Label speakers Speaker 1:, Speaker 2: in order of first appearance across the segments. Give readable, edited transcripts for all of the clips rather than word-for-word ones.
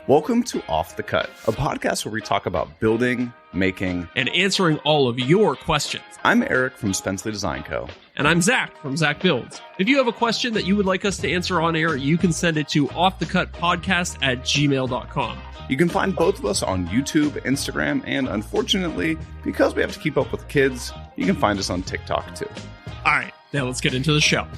Speaker 1: Welcome to Off the Cut, a podcast where we talk about building, making,
Speaker 2: and answering all of your questions.
Speaker 1: I'm Eric from Spenceley Design Co.
Speaker 2: And I'm Zach from Zach Builds. If you have a question that you would like us to answer on air, you can send it to offthecutpodcast@gmail.com.
Speaker 1: You can find both of us on YouTube, Instagram, and unfortunately, because we have to keep up with kids, you can find us on TikTok too.
Speaker 2: All right, now let's get into the show.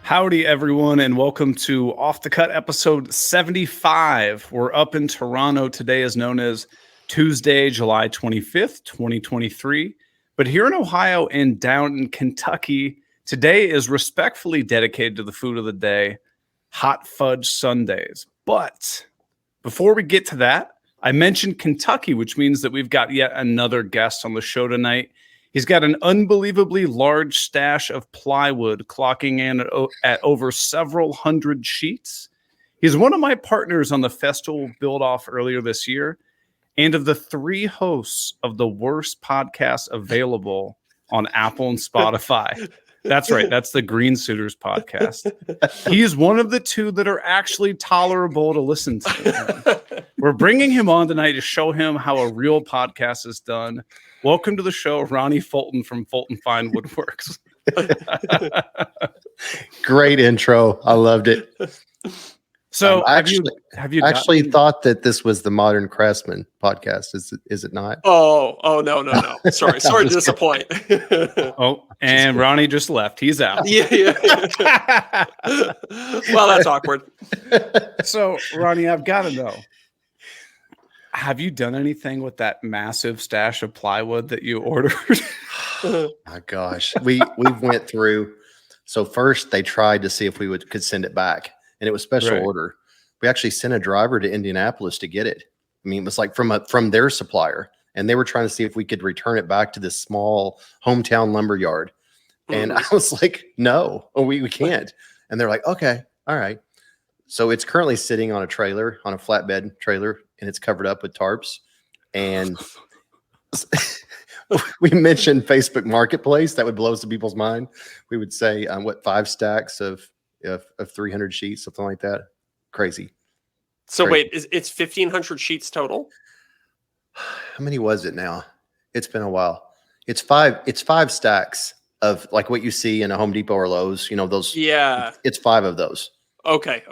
Speaker 1: Howdy, everyone, and welcome to Off the Cut episode 75. We're up in Toronto. Today is known as Tuesday, July 25th, 2023. But here in Ohio and down in Kentucky, today is respectfully dedicated to the food of the day, hot fudge sundaes. But before we get to that, I mentioned Kentucky, which means that we've got yet another guest on the show tonight. He's got an unbelievably large stash of plywood, clocking in at over several hundred sheets. He's one of my partners on the Festool build-off earlier this year, and of the three hosts of the worst podcast available on Apple and Spotify. That's right. That's the Green Suiters podcast. He's one of the two that are actually tolerable to listen to. We're bringing him on tonight to show him how a real podcast is done. Welcome to the show, Ronnie Fulton from Fulton Fine Woodworks.
Speaker 3: Great intro. I loved it.
Speaker 1: So
Speaker 3: have you actually
Speaker 1: gotten...
Speaker 3: thought that this was the Modern Craftsman podcast? Is it not?
Speaker 2: Oh, no. Sorry to disappoint.
Speaker 1: Oh, and Ronnie just left. He's out.
Speaker 2: Yeah. Well, that's awkward.
Speaker 1: So, Ronnie, I've got to know. Have you done anything with that massive stash of plywood that you ordered?
Speaker 3: Oh my gosh. We went through. So first they tried to see if we could send it back, and it was special order. We actually sent a driver to Indianapolis to get it. I mean, it was like from their supplier, and they were trying to see if we could return it back to this small hometown lumber yard. And I was like, no, we can't. And they're like, okay, all right. So it's currently sitting on a trailer, on a flatbed trailer, and it's covered up with tarps. And we mentioned Facebook Marketplace. That would blow some people's mind. We would say, 5 stacks of 300 sheets, something like that. Crazy.
Speaker 2: So wait, it's 1,500 sheets total?
Speaker 3: How many was it now? It's been a while. It's five stacks of like what you see in a Home Depot or Lowe's. You know those.
Speaker 2: Yeah.
Speaker 3: It's 5 of those. Okay.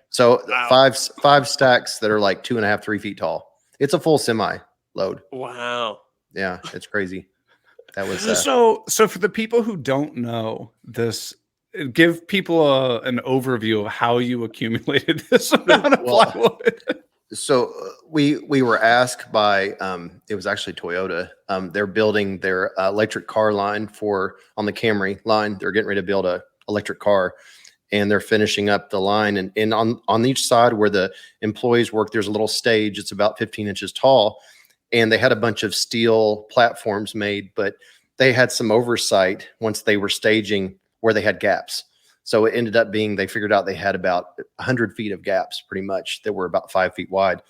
Speaker 2: So
Speaker 3: wow. five stacks that are like 2.5, 3 feet tall. It's a full semi load.
Speaker 2: Wow.
Speaker 3: Yeah, it's crazy. That was
Speaker 1: so for the people who don't know this, give people an overview of how you accumulated this amount of plywood.
Speaker 3: So we were asked by it was actually Toyota. They're building their electric car line on the Camry line. They're getting ready to build a electric car. And they're finishing up the line. And on each side where the employees work, there's a little stage. It's about 15 inches tall. And they had a bunch of steel platforms made, but they had some oversight once they were staging where they had gaps. So it ended up being, they figured out they had about 100 feet of gaps pretty much that were about 5 feet wide.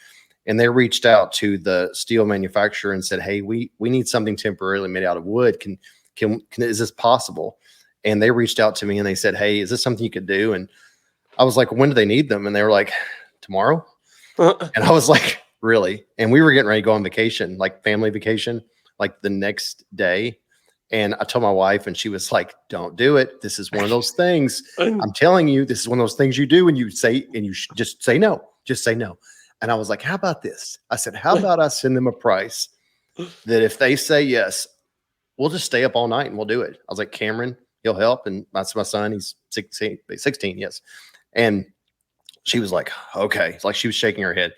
Speaker 3: And they reached out to the steel manufacturer and said, hey, we need something temporarily made out of wood. Is this possible? And they reached out to me and they said, hey, is this something you could do? And I was like, when do they need them? And they were like, tomorrow. And I was like, really? And we were getting ready to go on vacation, like family vacation, like the next day. And I told my wife, and she was like, don't do it. This is one of those things. I'm telling you, this is one of those things you do and you should just say no. Just say no. And I was like, how about this? I said, how about I send them a price that if they say yes, we'll just stay up all night and we'll do it. I was like, Cameron, he'll help. And that's my son. He's 16, yes. And she was like, okay. It's like she was shaking her head.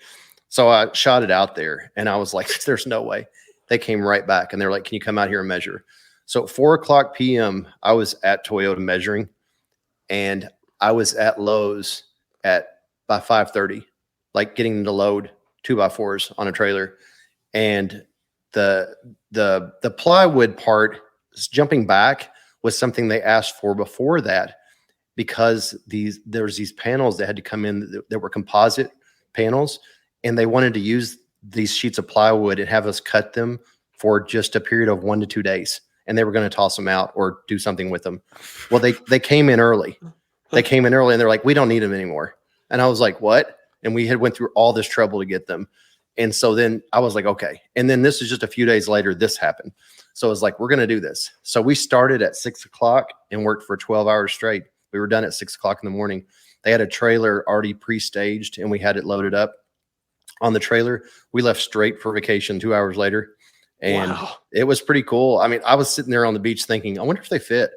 Speaker 3: So I shot it out there and I was like, there's no way. They came right back and they're like, can you come out here and measure? So at 4:00 p.m., I was at Toyota measuring, and I was at Lowe's by 5:30, like getting them to load 2x4s on a trailer. And the plywood part, jumping back, was something they asked for before that, because there was these panels that had to come in that were composite panels, and they wanted to use these sheets of plywood and have us cut them for just a period of 1 to 2 days. And they were going to toss them out or do something with them. Well, they came in early. They came in early and they're like, we don't need them anymore. And I was like, what? And we had went through all this trouble to get them. And so then I was like, okay. And then this is just a few days later, this happened. So it was like, we're going to do this. So we started at 6 o'clock and worked for 12 hours straight. We were done at 6 o'clock in the morning. They had a trailer already pre-staged and we had it loaded up on the trailer. We left straight for vacation 2 hours later. And it was pretty cool. I mean, I was sitting there on the beach thinking, I wonder if they fit.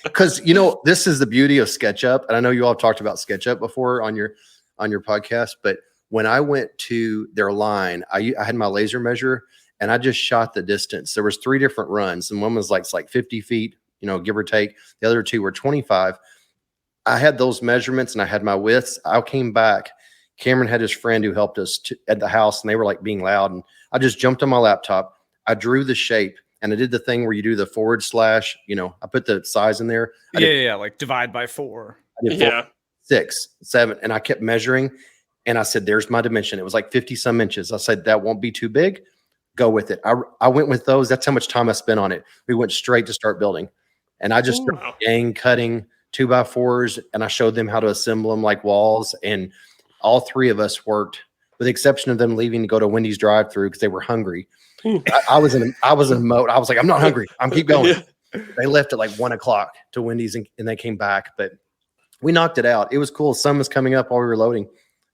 Speaker 3: Because, you know, this is the beauty of SketchUp. And I know you all have talked about SketchUp before on your podcast, but when I went to their line, I had my laser measure and I just shot the distance. There was 3 different runs and one was like 50 feet, you know, give or take. The other 2 were 25. I had those measurements and I had my widths. I came back. Cameron had his friend who helped us at the house and they were like being loud. And I just jumped on my laptop. I drew the shape and I did the thing where you do the /, you know, I put the size in there.
Speaker 1: Yeah. Like divide by 4.
Speaker 3: I did 4, 6, 7. And I kept measuring. And I said, there's my dimension. It was like 50 some inches. I said, that won't be too big. Go with it. I went with those. That's how much time I spent on it. We went straight to start building. And I just started gang cutting 2x4s. And I showed them how to assemble them like walls. And all 3 of us worked, with the exception of them leaving to go to Wendy's drive-through because they were hungry. I was in a mode. I was like, I'm not hungry. I'm keep going. They left at like 1 o'clock to Wendy's and they came back. But we knocked it out. It was cool. Sun was coming up while we were loading.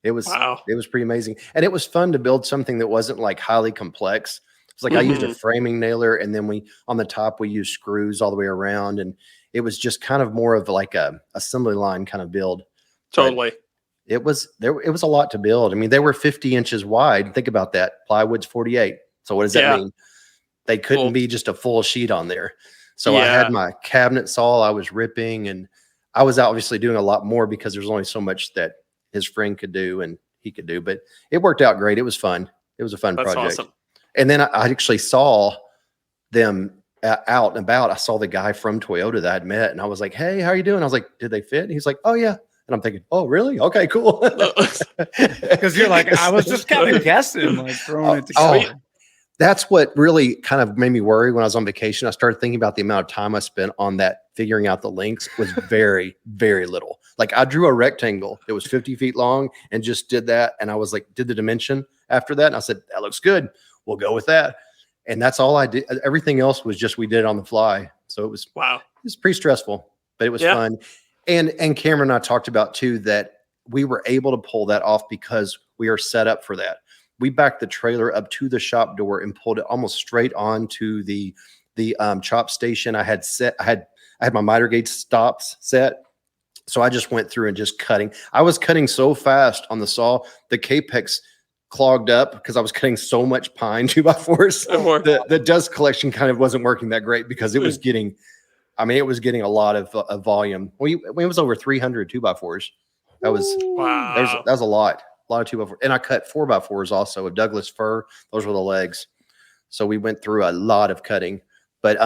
Speaker 3: It was pretty amazing. And it was fun to build something that wasn't like highly complex. It's like I used a framing nailer and then on the top we used screws all the way around. And it was just kind of more of like a assembly line kind of build.
Speaker 2: Totally.
Speaker 3: But it was a lot to build. I mean, they were 50 inches wide. Think about that. Plywood's 48. So what does that mean? They couldn't be just a full sheet on there. So I had my cabinet saw I was ripping and I was obviously doing a lot more because there's only so much that his friend could do and he could do, but it worked out great. It was fun. It was a fun project.
Speaker 2: Awesome.
Speaker 3: And then I actually saw them out and about. I saw the guy from Toyota that I'd met and I was like, hey, how are you doing? I was like, did they fit? And he's like, oh yeah. And I'm thinking, oh really? Okay, cool.
Speaker 1: Because you're like, I was just kind of guessing, like throwing it together.
Speaker 3: That's what really kind of made me worry when I was on vacation. I started thinking about the amount of time I spent on that, figuring out the links was very, very little. Like I drew a rectangle that was 50 feet long and just did that. And I was like, did the dimension after that. And I said, that looks good. We'll go with that. And that's all I did. Everything else was just, we did it on the fly. So it was, it was pretty stressful, but it was fun. And Cameron and I talked about too, that we were able to pull that off because we are set up for that. We backed the trailer up to the shop door and pulled it almost straight onto the chop station. I had my miter gauge stops set. So I just went through and just cutting. I was cutting so fast on the saw, the Capex clogged up because I was cutting so much pine 2x4s. The dust collection kind of wasn't working that great because it was getting, it was getting a lot of volume. It was over 300 2x4s. That was, that was a lot of 2x4. And I cut 4x4s also of Douglas fir. Those were the legs. So we went through a lot of cutting. But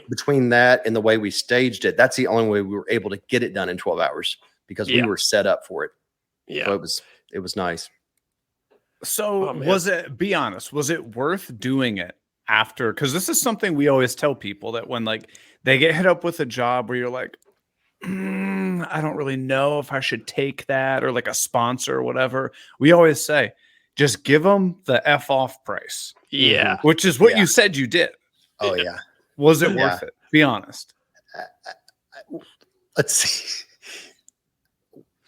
Speaker 3: between that and the way we staged it, that's the only way we were able to get it done in 12 hours because we were set up for it. Yeah. So it was nice.
Speaker 1: So be honest, was it worth doing it after? Because this is something we always tell people that when like they get hit up with a job where you're like, I don't really know if I should take that, or like a sponsor or whatever. We always say, just give them the F off price.
Speaker 2: Yeah.
Speaker 1: Which is what you said you did.
Speaker 3: Oh yeah.
Speaker 1: Was it worth it? Be honest.
Speaker 3: Let's see.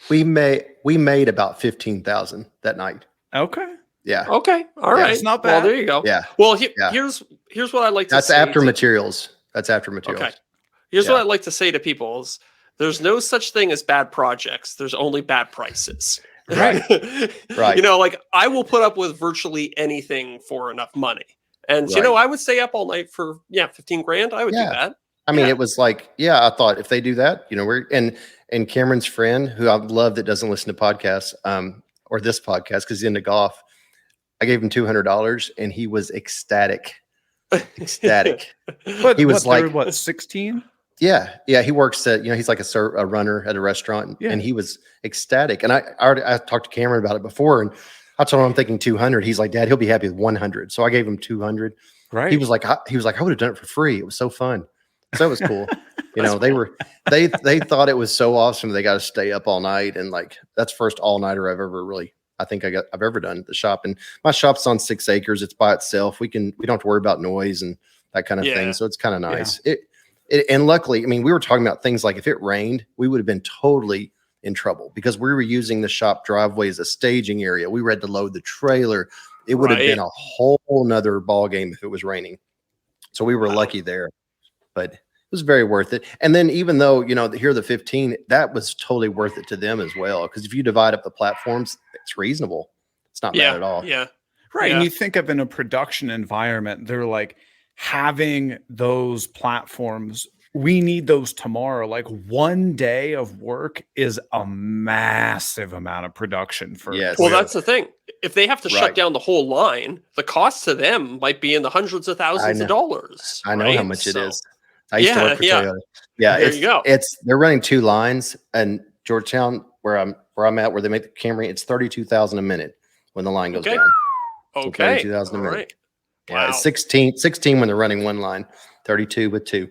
Speaker 3: We made about 15,000 that night.
Speaker 1: Okay.
Speaker 3: Yeah.
Speaker 2: Okay. All right.
Speaker 1: It's not bad.
Speaker 2: Well, there you go.
Speaker 3: Yeah.
Speaker 2: Well, here's what I'd like to say.
Speaker 3: That's after materials.
Speaker 2: Okay. Here's what I'd like to say to people is there's no such thing as bad projects. There's only bad prices.
Speaker 3: Right. Right.
Speaker 2: You know, like I will put up with virtually anything for enough money. And, you know, I would stay up all night for, 15 grand. I would do that.
Speaker 3: I mean, it was like, I thought if they do that, you know, and Cameron's friend, who I love that doesn't listen to podcasts, or this podcast because he's into golf, I gave him $200 and he was ecstatic.
Speaker 1: But
Speaker 3: he was like,
Speaker 1: 16?
Speaker 3: Yeah. He works at, he's like a runner at a restaurant, and he was ecstatic. And I talked to Cameron about it before, and I told him I'm thinking 200. He's like, Dad, he'll be happy with 100. So I gave him 200.
Speaker 1: Right.
Speaker 3: He was like, I would have done it for free. It was so fun. So it was cool. You know, they thought it was so awesome. They got to stay up all night. And like, that's first all nighter I've ever done at the shop. And my shop's on 6 acres. It's by itself. We don't have to worry about noise and that kind of thing. So it's kind of nice. And luckily, I mean, we were talking about things like if it rained, we would have been totally in trouble because we were using the shop driveway as a staging area. We had to load the trailer. It would have been a whole nother ball game if it was raining. So we were lucky there, but it was very worth it. And then even though, you know, here the 15, that was totally worth it to them as well. Because if you divide up the platforms, it's reasonable. It's not bad at all.
Speaker 2: Yeah.
Speaker 1: Right. And you think of in a production environment, they're like having those platforms. We need those tomorrow. Like one day of work is a massive amount of production for.
Speaker 3: Yes.
Speaker 2: Well, that's the thing. If they have to shut down the whole line, the cost to them might be in the hundreds of thousands of dollars.
Speaker 3: I know how much it is. I used to work for Toyota. Yeah,
Speaker 2: there you go.
Speaker 3: They're running 2 lines, and Georgetown, where I'm at, where they make the Camry, it's $32,000 a minute when the line goes down. So
Speaker 2: Okay,
Speaker 3: $32,000 a minute.
Speaker 2: right.
Speaker 3: Yeah, it's 16 when they're running 1 line, 32 with 2.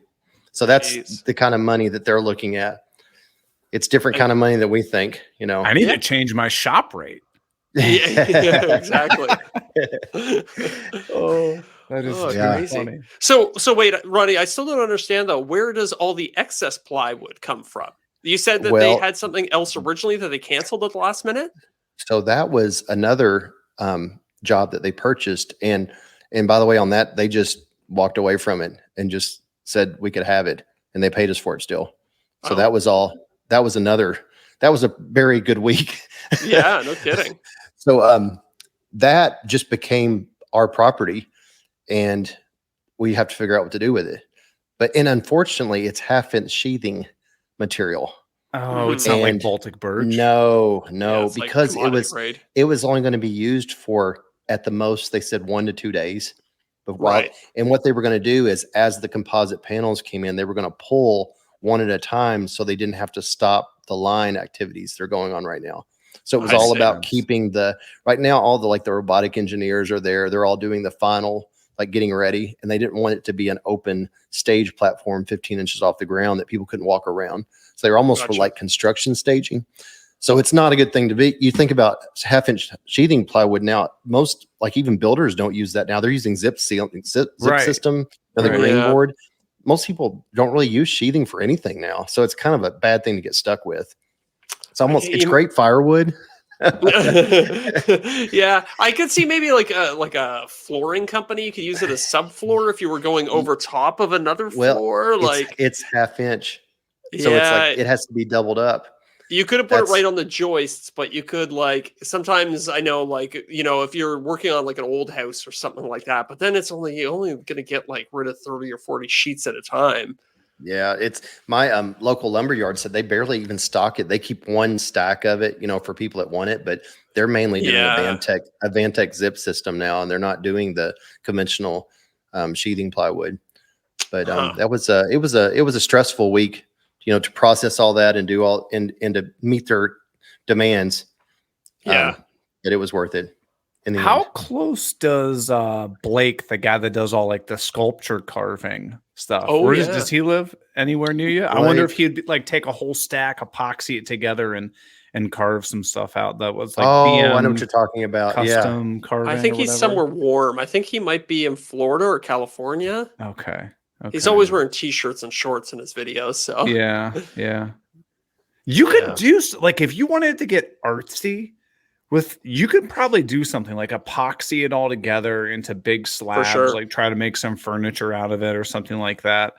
Speaker 3: So that's the kind of money that they're looking at. It's different kind of money that we think, you know.
Speaker 1: I need to change my shop rate.
Speaker 2: Yeah, exactly.
Speaker 1: That is
Speaker 2: crazy.
Speaker 1: funny.
Speaker 2: So wait, Ronnie, I still don't understand though. Where does all the excess plywood come from? You said that they had something else originally that they canceled at the last minute.
Speaker 3: So that was another job that they purchased, and by the way, on that they just walked away from it and just said we could have it, and they paid us for it still. So that was all. That was a very good week.
Speaker 2: Yeah, no kidding.
Speaker 3: So that just became our property, and we have to figure out what to do with it. And unfortunately, it's 1/2-inch sheathing material.
Speaker 1: Oh, it's not like Baltic birch.
Speaker 3: No, because
Speaker 2: like
Speaker 3: it was only going to be used for, at the most, they said 1 to 2 days. But and what they were going to do is, as the composite panels came in, they were going to pull one at a time, so they didn't have to stop the line activities they're going on right now. So it was all about keeping right now, all the robotic engineers are there. They're all doing the final, getting ready, and they didn't want it to be an open stage platform 15 inches off the ground that people couldn't walk around. So they were almost for like construction staging. So it's not a good thing to be. You think about 1/2-inch sheathing plywood now. Most, even builders don't use that now. They're using zip system or the green board. Most people don't really use sheathing for anything now. So it's kind of a bad thing to get stuck with. It's great firewood.
Speaker 2: Yeah, I could see maybe like a flooring company. You could use it as subfloor if you were going over top of another floor.
Speaker 3: It's 1/2-inch, so it's it has to be doubled up.
Speaker 2: You could have put it right on the joists, but you could sometimes I know if you're working on an old house or something like that, but then it's only going to get rid of 30 or 40 sheets at a time.
Speaker 3: Yeah, it's my local lumberyard said they barely even stock it. They keep 1 stack of it, for people that want it, but they're mainly doing a Vantech zip system now, and they're not doing the conventional sheathing plywood. But it was a stressful week, to process all that and do all and to meet their demands.
Speaker 2: Yeah,
Speaker 3: but it was worth it.
Speaker 1: How close does Blake, the guy that does all the sculpture carving stuff, does he live anywhere near you? I wonder if he'd take a whole stack, epoxy it together and carve some stuff out that was
Speaker 3: I know what you're talking about.
Speaker 1: Custom carving.
Speaker 2: I think he's somewhere warm. I think he might be in Florida or California.
Speaker 1: Okay.
Speaker 2: He's always wearing t-shirts and shorts in his videos. So
Speaker 1: yeah. You could do if you wanted to get artsy. You could probably do something like epoxy it all together into big slabs, try to make some furniture out of it or something like that.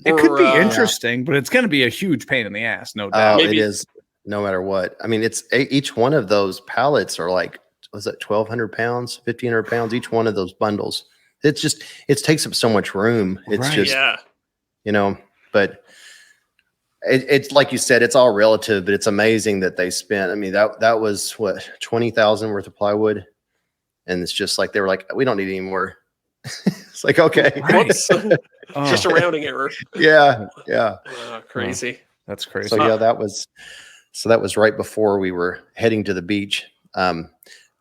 Speaker 1: It could be interesting, but it's going to be a huge pain in the ass, no doubt.
Speaker 3: It is, no matter what. I mean, it's each one of those pallets are was it 1,200 pounds, 1,500 pounds, each one of those bundles. It takes up so much room. It's but it's like you said, it's all relative, but it's amazing that they spent. I mean, that was what, $20,000 worth of plywood, and it's just they were we don't need any more. It's okay,
Speaker 2: whoops, just a rounding error.
Speaker 3: Yeah.
Speaker 2: Crazy.
Speaker 1: That's crazy.
Speaker 3: So that was right before we were heading to the beach.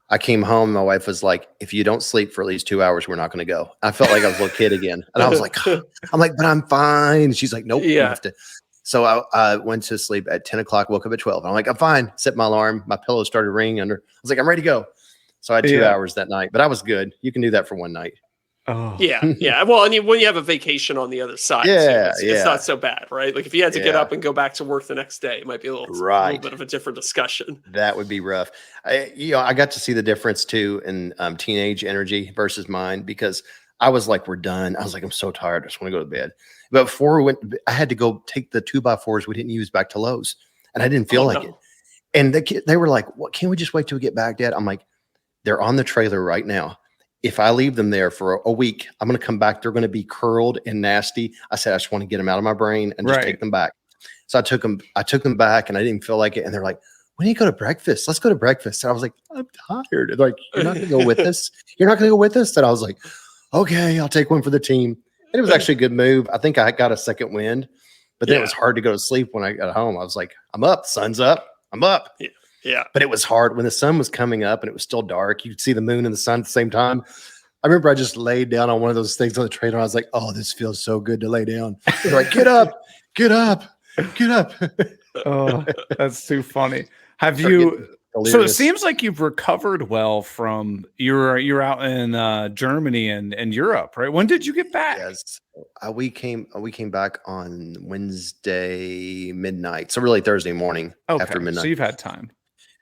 Speaker 3: I came home. My wife was like, if you don't sleep for at least 2 hours, we're not going to go. I felt like I was a little kid again. And I was like, but I'm fine. And she's like, nope, you
Speaker 2: Yeah.
Speaker 3: have to. So I went to sleep at 10 o'clock, woke up at 12. I'm like, I'm fine. Set my alarm. My pillow started ringing under. I was like, I'm ready to go. So I had 2 hours that night, but I was good. You can do that for one night.
Speaker 1: Oh.
Speaker 2: Yeah. Well, and when you have a vacation on the other side, it's not so bad, right? Like if you had to get up and go back to work the next day, it might be a little bit of a different discussion.
Speaker 3: That would be rough. I got to see the difference too in teenage energy versus mine, because I was like, we're done. I was like, I'm so tired. I just want to go to bed. But before we went, I had to go take the 2x4s we didn't use back to Lowe's, and I didn't feel it. And they were like, "What? Can't we just wait till we get back, Dad?" I'm like, "They're on the trailer right now. If I leave them there for a week, I'm going to come back. They're going to be curled and nasty." I said, "I just want to get them out of my brain and just take them back." So I took them back, and I didn't feel like it. And they're like, "When do you go to breakfast? Let's go to breakfast." And I was like, "I'm tired." And they're like, "You're not going to go with us? You're not going to go with us?" And I was like, "Okay, I'll take one for the team." And it was actually a good move. I think I got a second wind, but then it was hard to go to sleep when I got home. I was like, I'm up, the sun's up, I'm up.
Speaker 2: Yeah.
Speaker 3: But it was hard when the sun was coming up and it was still dark. You could see the moon and the sun at the same time. I remember I just laid down on one of those things on the trailer. I was like, oh, this feels so good to lay down. They're like, get up, get up, get up.
Speaker 1: Oh, that's too funny. Have you? So it seems like you've recovered well from you're out in Germany and Europe, right? When did you get back?
Speaker 3: Yes, we came back on Wednesday midnight, so really Thursday morning after midnight.
Speaker 1: So you've had time.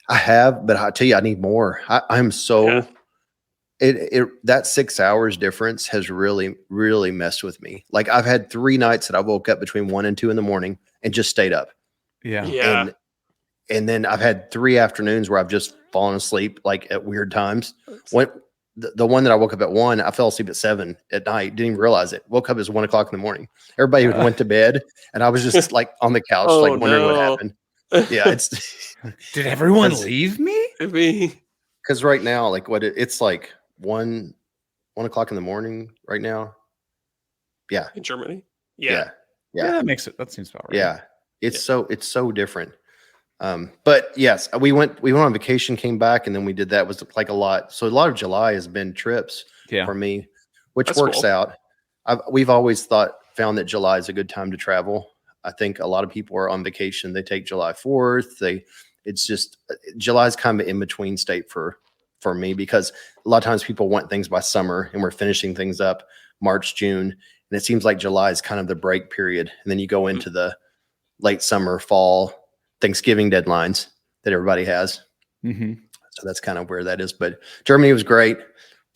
Speaker 3: I have, but I tell you, I need more. I'm so that 6 hours difference has really messed with me. Like I've had 3 nights that I woke up between 1 and 2 in the morning and just stayed up.
Speaker 2: Yeah.
Speaker 3: And then I've had 3 afternoons where I've just fallen asleep like at weird times. When the one that I woke up at 1, I fell asleep at 7 at night. Didn't even realize it. Woke up at 1 o'clock in the morning. Everybody went to bed, and I was just like on the couch, like wondering what happened. Yeah, it's.
Speaker 1: Did everyone leave me?
Speaker 3: Because right now, like it's like 1 o'clock in the morning right now. Yeah,
Speaker 2: in Germany.
Speaker 3: Yeah,
Speaker 1: that seems about right.
Speaker 3: Yeah, it's so different. But yes, we went on vacation, came back, and then we did that. It was like a lot. So a lot of July has been trips for me, which works out. We've always found that July is a good time to travel. I think a lot of people are on vacation. They take July 4th. It's just July's kind of in between state for me, because a lot of times people want things by summer, and we're finishing things up March, June, and it seems like July is kind of the break period, and then you go into the late summer, fall, Thanksgiving deadlines that everybody has.
Speaker 1: Mm-hmm.
Speaker 3: So that's kind of where that is. But Germany was great.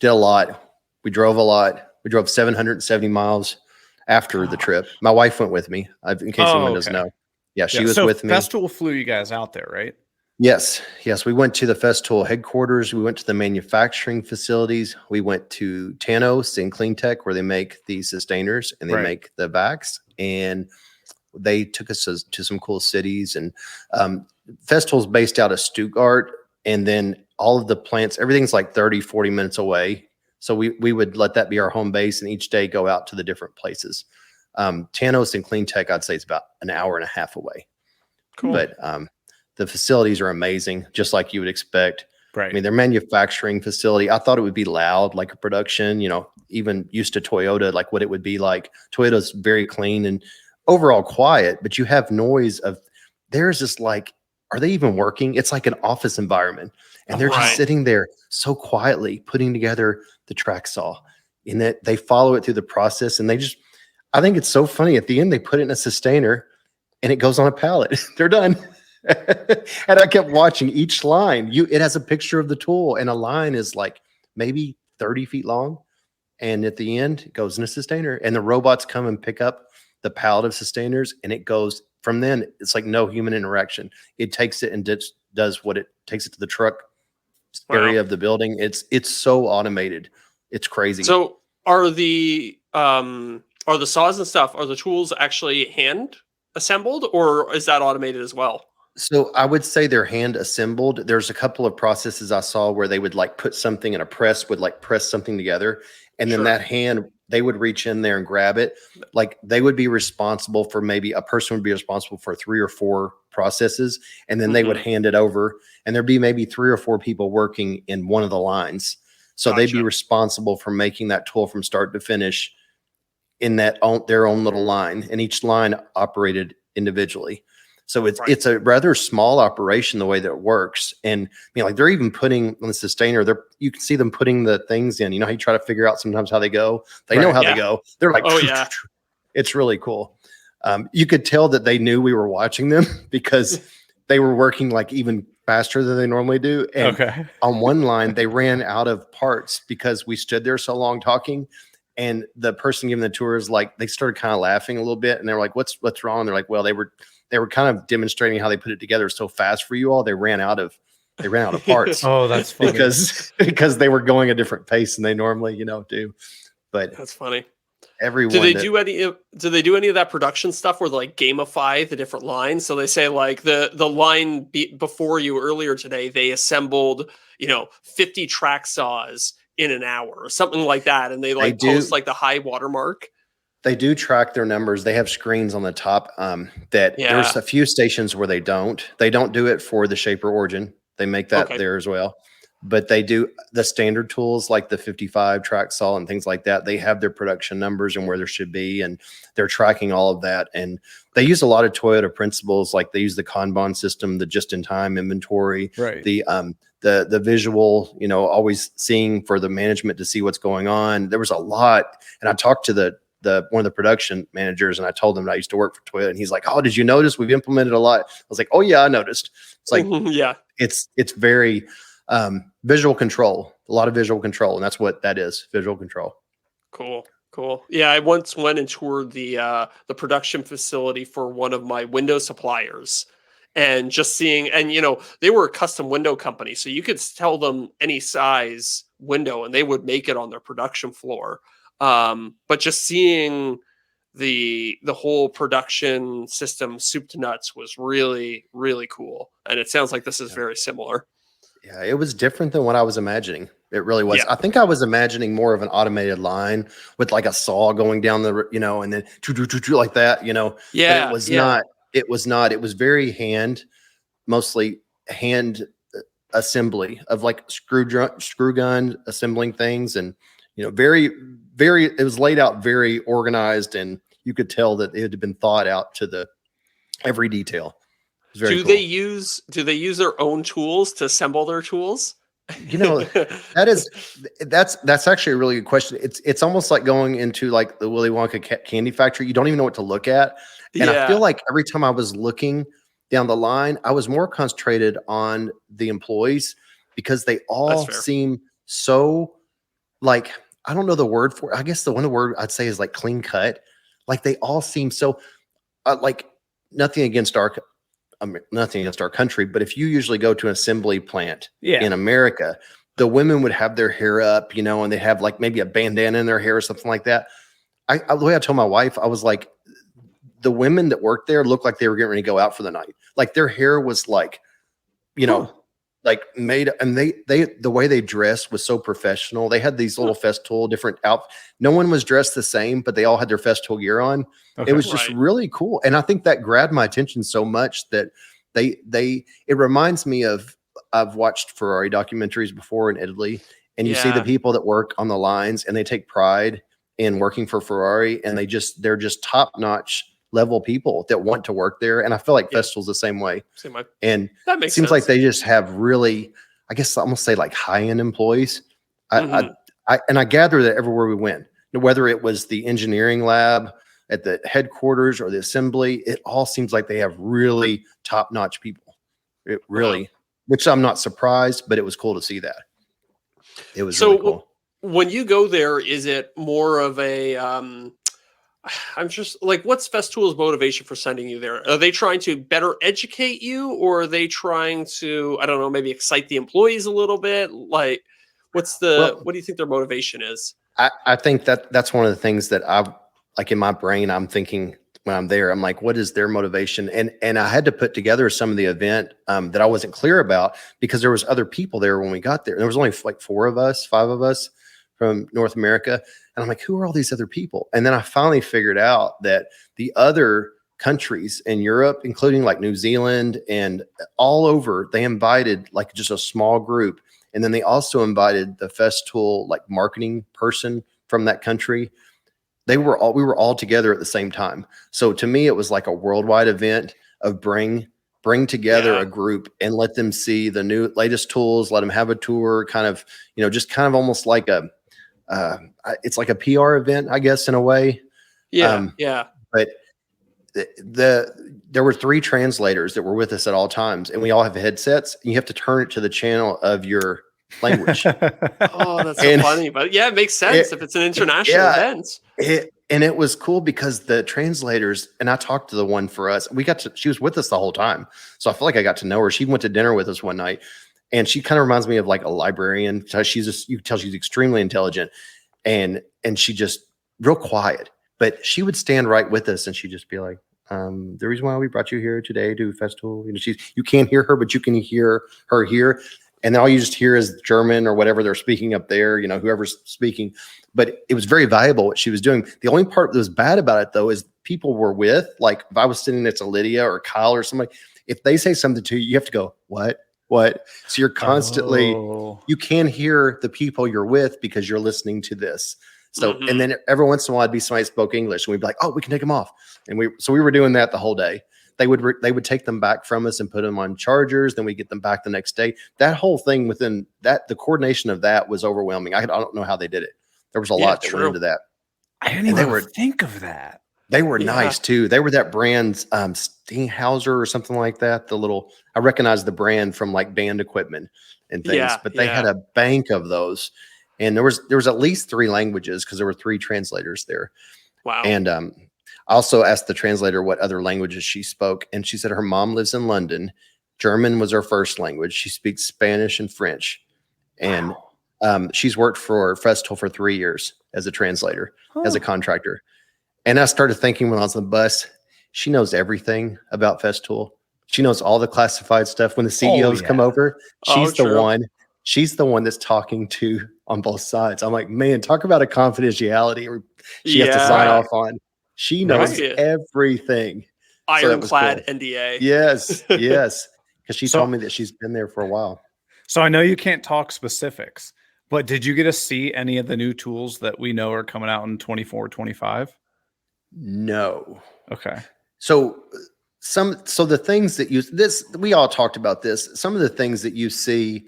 Speaker 3: Did a lot. We drove a lot. We drove 770 miles after the trip. My wife went with me, in case anyone doesn't know. Yeah, she was with me.
Speaker 1: Festool flew you guys out there, right?
Speaker 3: Yes. We went to the Festool headquarters. We went to the manufacturing facilities. We went to Tanos and Cleantech, where they make the sustainers and they make the backs. And they took us to some cool cities, and Festool's based out of Stuttgart, and then all of the plants, everything's like 30-40 minutes away. So we would let that be our home base, and each day go out to the different places. Tanos and Cleantech, I'd say it's about an hour and a half away.
Speaker 2: Cool.
Speaker 3: But the facilities are amazing, just like you would expect.
Speaker 1: Right.
Speaker 3: I mean, their manufacturing facility, I thought it would be loud, like a production, even used to Toyota, like what it would be like. Toyota's very clean and overall quiet, but you have noise of, there's just like, are they even working? It's like an office environment, and they're just sitting there so quietly putting together the track saw, in that they follow it through the process. And I think it's so funny. At the end, they put it in a sustainer and it goes on a pallet. They're done. And I kept watching each line. It has a picture of the tool, and a line is like maybe 30 feet long. And at the end, it goes in a sustainer, and the robots come and pick up the pallet of sustainers, and it goes from then. It's like no human interaction. It takes it and does what it takes it to the truck area of the building. It's so automated. It's crazy.
Speaker 2: So are the saws and stuff, are the tools actually hand assembled, or is that automated as well?
Speaker 3: So I would say they're hand assembled. There's a couple of processes I saw where they would like put something in a press, would like press something together. And then that hand they would reach in there and grab it. Like they would be responsible for, maybe a person would be responsible for 3 or 4 processes, and then they would hand it over, and there'd be maybe 3 or 4 people working in one of the lines. So they'd be responsible for making that tool from start to finish in their own little line, and each line operated individually. So it's a rather small operation the way that it works. And like they're even putting on the sustainer, you can see them putting the things in. You know how you try to figure out sometimes how they go? They know how they go. They're like, it's really cool. You could tell that they knew we were watching them because they were working like even faster than they normally do. And on one line, they ran out of parts because we stood there so long talking. And the person giving the tour is like, they started kind of laughing a little bit, and they're like, what's wrong? And they're like, well, they were kind of demonstrating how they put it together so fast for you all. They ran out of parts.
Speaker 1: Oh, that's funny.
Speaker 3: because they were going a different pace than they normally, do. But
Speaker 2: that's funny.
Speaker 3: Everyone.
Speaker 2: Do they do any of that production stuff where they like gamify the different lines? So they say like the line before you earlier today, they assembled 50 track saws in an hour or something like that, and they post like the high watermark.
Speaker 3: They do track their numbers. They have screens on the top there's a few stations where they don't do it for the Shaper Origin. They make that there as well. But they do the standard tools like the 55 track saw and things like that. They have their production numbers and where there should be, and they're tracking all of that. And they use a lot of Toyota principles, like they use the Kanban system, the just-in-time inventory, the visual, always seeing for the management to see what's going on. There was a lot, and I talked to one of the production managers, and I told him that I used to work for Toyota, and he's like, "Oh, did you notice we've implemented a lot?" I was like, "Oh yeah, I noticed." It's like, it's very visual control, a lot of visual control, and that's what that is, visual control.
Speaker 2: Cool. Yeah, I once went and toured the production facility for one of my window suppliers, and just seeing, and they were a custom window company, so you could tell them any size window, and they would make it on their production floor. But just seeing the whole production system, soup to nuts, was really, really cool, and it sounds like this is very similar.
Speaker 3: Yeah, it was different than what I was imagining. It really was. I think I was imagining more of an automated line with like a saw going down the, and then like that,
Speaker 2: Yeah.
Speaker 3: But it was not. It was not. It was very mostly hand assembly of like screw gun assembling things, and very, very. It was laid out very organized, and you could tell that it had been thought out to every detail.
Speaker 2: Do they use their own tools to assemble their tools?
Speaker 3: That's actually a really good question. It's almost like going into like the Willy Wonka candy factory. You don't even know what to look at. And I feel like every time I was looking down the line, I was more concentrated on the employees, because they all seem so, like, I don't know the word for it. I guess the word I'd say is like clean cut. Like they all seem so like nothing against our country, but if you usually go to an assembly plant in America, the women would have their hair up, and they have like maybe a bandana in their hair or something like that. The way I told my wife, I was like, the women that worked there looked like they were getting ready to go out for the night. Like their hair was like, like made, and the way they dressed was so professional. They had these little Festool different outfits. No one was dressed the same, but they all had their Festool gear on. It was just really cool. And I think that grabbed my attention so much that it reminds me of, I've watched Ferrari documentaries before in Italy, and you see the people that work on the lines, and they take pride in working for Ferrari, and they're just top-notch level people that want to work there. And I feel like Festool's the same way. And
Speaker 2: that makes
Speaker 3: seems
Speaker 2: sense.
Speaker 3: like they just have really, I guess I'm gonna say like high-end employees. I gather that everywhere we went, whether it was the engineering lab at the headquarters or the assembly, it all seems like they have really top-notch people. It really, which I'm not surprised, but it was cool to see that. It was really cool.
Speaker 2: When you go there, is it more of a I'm just like, what's Festool's motivation for sending you there? Are they trying to better educate you, or are they trying to, I don't know, maybe excite the employees a little bit? Like, what do you think their motivation is?
Speaker 3: I think that's one of the things that I like in my brain. I'm thinking when I'm there, I'm like, what is their motivation? And I had to put together some of the event that I wasn't clear about, because there was other people there when we got there. There was only like 5 of us from North America. And I'm like, who are all these other people? And then I finally figured out that the other countries in Europe, including like New Zealand and all over, they invited like just a small group. And then they also invited the Festool like marketing person from that country. We were all together at the same time. So to me, it was like a worldwide event of bring together a group and let them see the latest tools, let them have a tour, kind of, just kind of almost like it's like a PR event, I guess, in a way.
Speaker 2: Yeah.
Speaker 3: But there were 3 translators that were with us at all times, and we all have headsets, and you have to turn it to the channel of your language.
Speaker 2: Oh, that's so funny. But yeah, it makes sense if it's an international event.
Speaker 3: And it was cool because the translators, and I talked to the one for us, she was with us the whole time. So I feel like I got to know her. She went to dinner with us one night, and she kind of reminds me of like a librarian. So you can tell she's extremely intelligent, and she just real quiet, but she would stand right with us and she'd just be like, the reason why we brought you here today to Festool, you can't hear her, but you can hear her here. And then all you just hear is German or whatever they're speaking up there, whoever's speaking. But it was very valuable what she was doing. The only part that was bad about it, though, is people were like, if I was sitting next to Lydia or Kyle or somebody, if they say something to you, you have to go, what? So you're constantly, you can't hear the people you're with because you're listening to this. So, and then every once in a while, I'd be somebody who spoke English, and we'd be like, oh, we can take them off. And we were doing that the whole day. They would take them back from us and put them on chargers. Then we get them back the next day. That whole thing within that, the coordination of that was overwhelming. I don't know how they did it. There was a lot that went into that.
Speaker 1: I didn't even think of that.
Speaker 3: They were nice too. They were that brand's Stinghauser or something like that. I recognize the brand from like band equipment and things, but they had a bank of those. And there was at least 3 languages because there were 3 translators there.
Speaker 2: Wow.
Speaker 3: And I also asked the translator what other languages she spoke. And she said her mom lives in London. German was her first language. She speaks Spanish and French. And she's worked for Festool for 3 years as a translator, as a contractor. And I started thinking when I was on the bus, she knows everything about Festool. She knows all the classified stuff. When the CEOs come over, she's the one that's talking to on both sides. I'm like, man, talk about a confidentiality she has to sign off on. She knows everything.
Speaker 2: Ironclad NDA.
Speaker 3: Yes. Because she told me that she's been there for a while.
Speaker 1: So I know you can't talk specifics, but did you get to see any of the new tools that we know are coming out in 24, 25?
Speaker 3: No.
Speaker 1: Okay.
Speaker 3: So the things that we all talked about this, some of the things that you see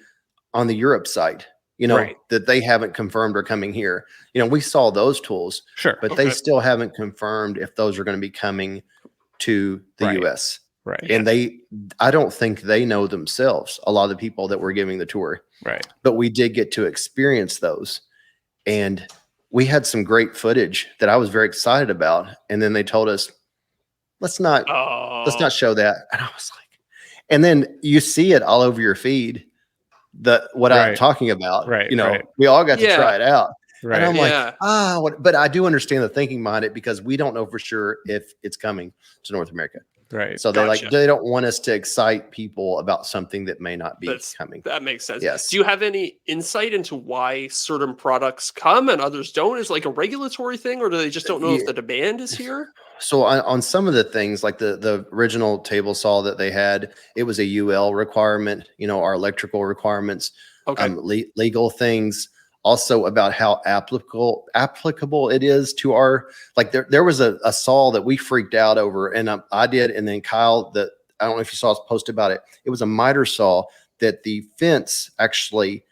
Speaker 3: on the Europe site, that they haven't confirmed are coming here. We saw those tools,
Speaker 1: sure,
Speaker 3: but they still haven't confirmed if those are going to be coming to the US.
Speaker 1: Right.
Speaker 3: And I don't think they know themselves, a lot of the people that were giving the tour.
Speaker 1: Right.
Speaker 3: But we did get to experience those. And we had some great footage that I was very excited about. And then they told us, let's not show that. And I was like, and then you see it all over your feed, what I'm talking about.
Speaker 1: Right.
Speaker 3: We all got to try it out.
Speaker 1: Right.
Speaker 3: And I'm like, but I do understand the thinking behind it because we don't know for sure if it's coming to North America.
Speaker 1: Right.
Speaker 3: So they don't want us to excite people about something that may not be coming.
Speaker 2: That makes sense.
Speaker 3: Yes.
Speaker 2: Do you have any insight into why certain products come and others don't? Is it like a regulatory thing, or do they just don't know if the demand is here?
Speaker 3: So on some of the things, like the original table saw that they had, it was a UL requirement, our electrical requirements, legal things, also about how applicable it is to our, like there was a saw that we freaked out over, and I did, and then Kyle, I don't know if you saw us post about it. It was a miter saw that the fence actually,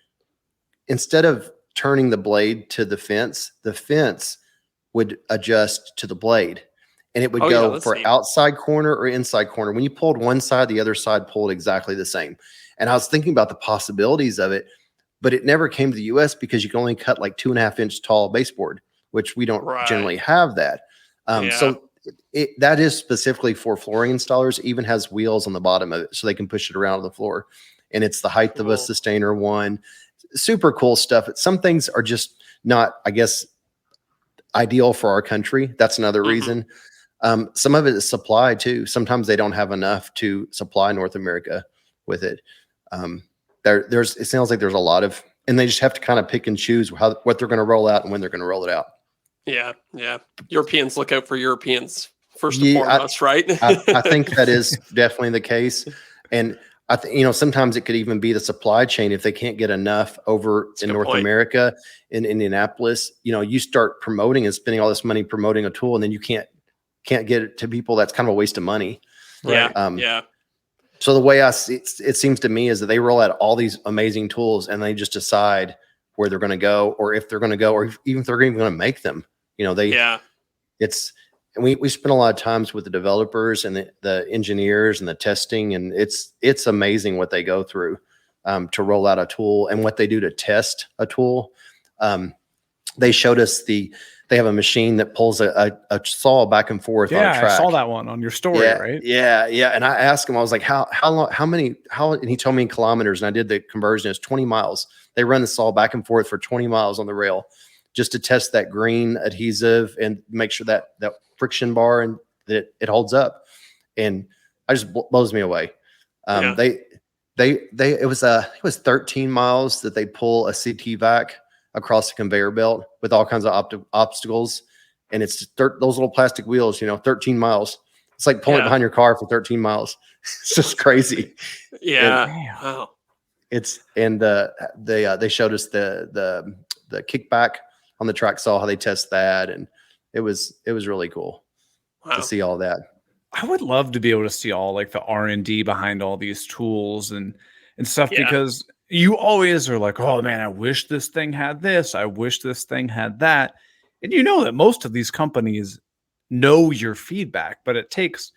Speaker 3: instead of turning the blade to the fence would adjust to the blade. And it would go for outside corner or inside corner. When you pulled one side, the other side pulled exactly the same. And I was thinking about the possibilities of it, but it never came to the US because you can only cut like 2.5 inch tall baseboard, which we don't generally have that. So that is specifically for flooring installers. It even has wheels on the bottom of it so they can push it around on the floor. And it's the height of a sustainer one. Super cool stuff. Some things are just not, I guess, ideal for our country. That's another reason. Some of it is supply too. Sometimes they don't have enough to supply North America with it. It sounds like there's a lot of, and they just have to kind of pick and choose what they're going to roll out and when they're going to roll it out.
Speaker 2: Yeah, yeah. Europeans look out for Europeans first and
Speaker 3: Yeah,
Speaker 2: foremost, right?
Speaker 3: I think that is definitely the case. And I think, sometimes it could even be the supply chain. If they can't get enough over
Speaker 2: That's a
Speaker 3: in
Speaker 2: good
Speaker 3: North
Speaker 2: point.
Speaker 3: America, in Indianapolis, you start promoting and spending all this money promoting a tool, and then you can't get it to people. That's kind of a waste of money.
Speaker 2: Yeah,
Speaker 3: Um,
Speaker 2: yeah.
Speaker 3: So the way I see it seems to me is that they roll out all these amazing tools and they just decide where they're going to go, or if they're going to go, or even if they're even going to make them.
Speaker 2: Yeah.
Speaker 3: And we spend a lot of times with the developers and the engineers and the testing, and it's amazing what they go through to roll out a tool and what they do to test a tool. They showed us they have a machine that pulls a saw back and forth on a track.
Speaker 1: I saw that one on your story, right?
Speaker 3: Yeah. And I asked him, I was like, how long, and he told me in kilometers, and I did the conversion. It's 20 miles. They run the saw back and forth for 20 miles on the rail just to test that green adhesive and make sure that friction bar and that it holds up. And it just blows me away.
Speaker 2: Yeah.
Speaker 3: It was 13 miles that they pull a CT vac across the conveyor belt with all kinds of obstacles. And it's those little plastic wheels, 13 miles. It's like pulling it behind your car for 13 miles. It's just crazy.
Speaker 2: Yeah.
Speaker 3: And
Speaker 2: Wow.
Speaker 3: They showed us the kickback on the track saw, how they test that. And it was really cool to see all that.
Speaker 1: I would love to be able to see all like the R&D behind all these tools and stuff, because you always are like, oh man, I wish this thing had this. I wish this thing had that. And that most of these companies know your feedback, but it takes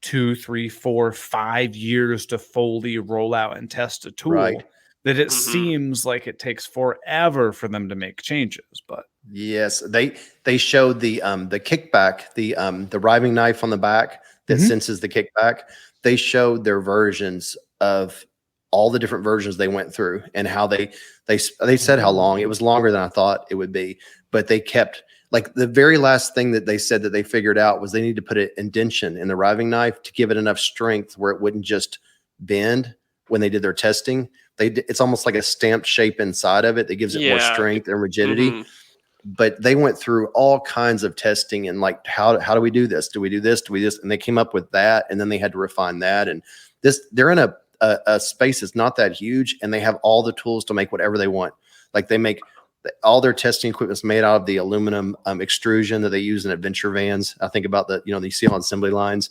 Speaker 1: 2, 3, 4, 5 years to fully roll out and test a tool.
Speaker 3: Right.
Speaker 1: That it seems like it takes forever for them to make changes. But
Speaker 3: yes, they showed the kickback, the riving knife on the back that senses the kickback. They showed their versions of all the different versions they went through, and how they said how long. It was longer than I thought it would be, but they kept, like, the very last thing that they said that they figured out was they need to put an indention in the riving knife to give it enough strength where it wouldn't just bend when they did their testing. It's almost like a stamped shape inside of it that gives it more strength and rigidity. But they went through all kinds of testing and like, how do we do this? Do we do this? Do we do this? And they came up with that, and then they had to refine that. And they're in a space that's not that huge, and they have all the tools to make whatever they want. Like, they make all their testing equipment's made out of the aluminum extrusion that they use in adventure vans. I think about you see on assembly lines.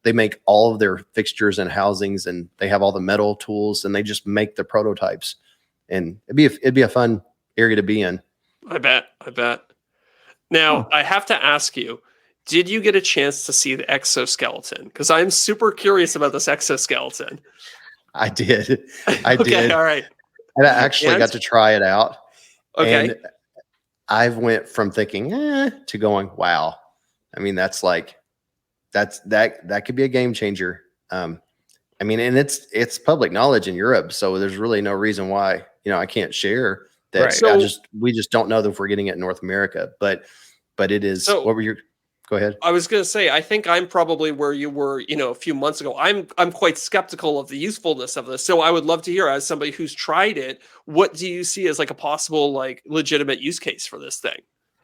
Speaker 3: They make all of their fixtures and housings, and they have all the metal tools, and they just make the prototypes. And it'd be a fun area to be in.
Speaker 2: I bet. Now, I have to ask you, did you get a chance to see the exoskeleton? Because I'm super curious about this exoskeleton.
Speaker 3: I did. I
Speaker 2: okay,
Speaker 3: did.
Speaker 2: All right.
Speaker 3: And I actually got to try it out.
Speaker 2: Okay.
Speaker 3: And I went from thinking, to going, wow. I mean, that could be a game changer. And it's public knowledge in Europe, so there's really no reason why, I can't share that.
Speaker 1: Right.
Speaker 2: So,
Speaker 3: we just don't know that if we're getting it in North America, but it is.
Speaker 2: So,
Speaker 3: what were your? Go ahead.
Speaker 2: I was going to say, I think I'm probably where you were, a few months ago. I'm quite skeptical of the usefulness of this. So I would love to hear, as somebody who's tried it, what do you see as like a possible, like, legitimate use case for this thing?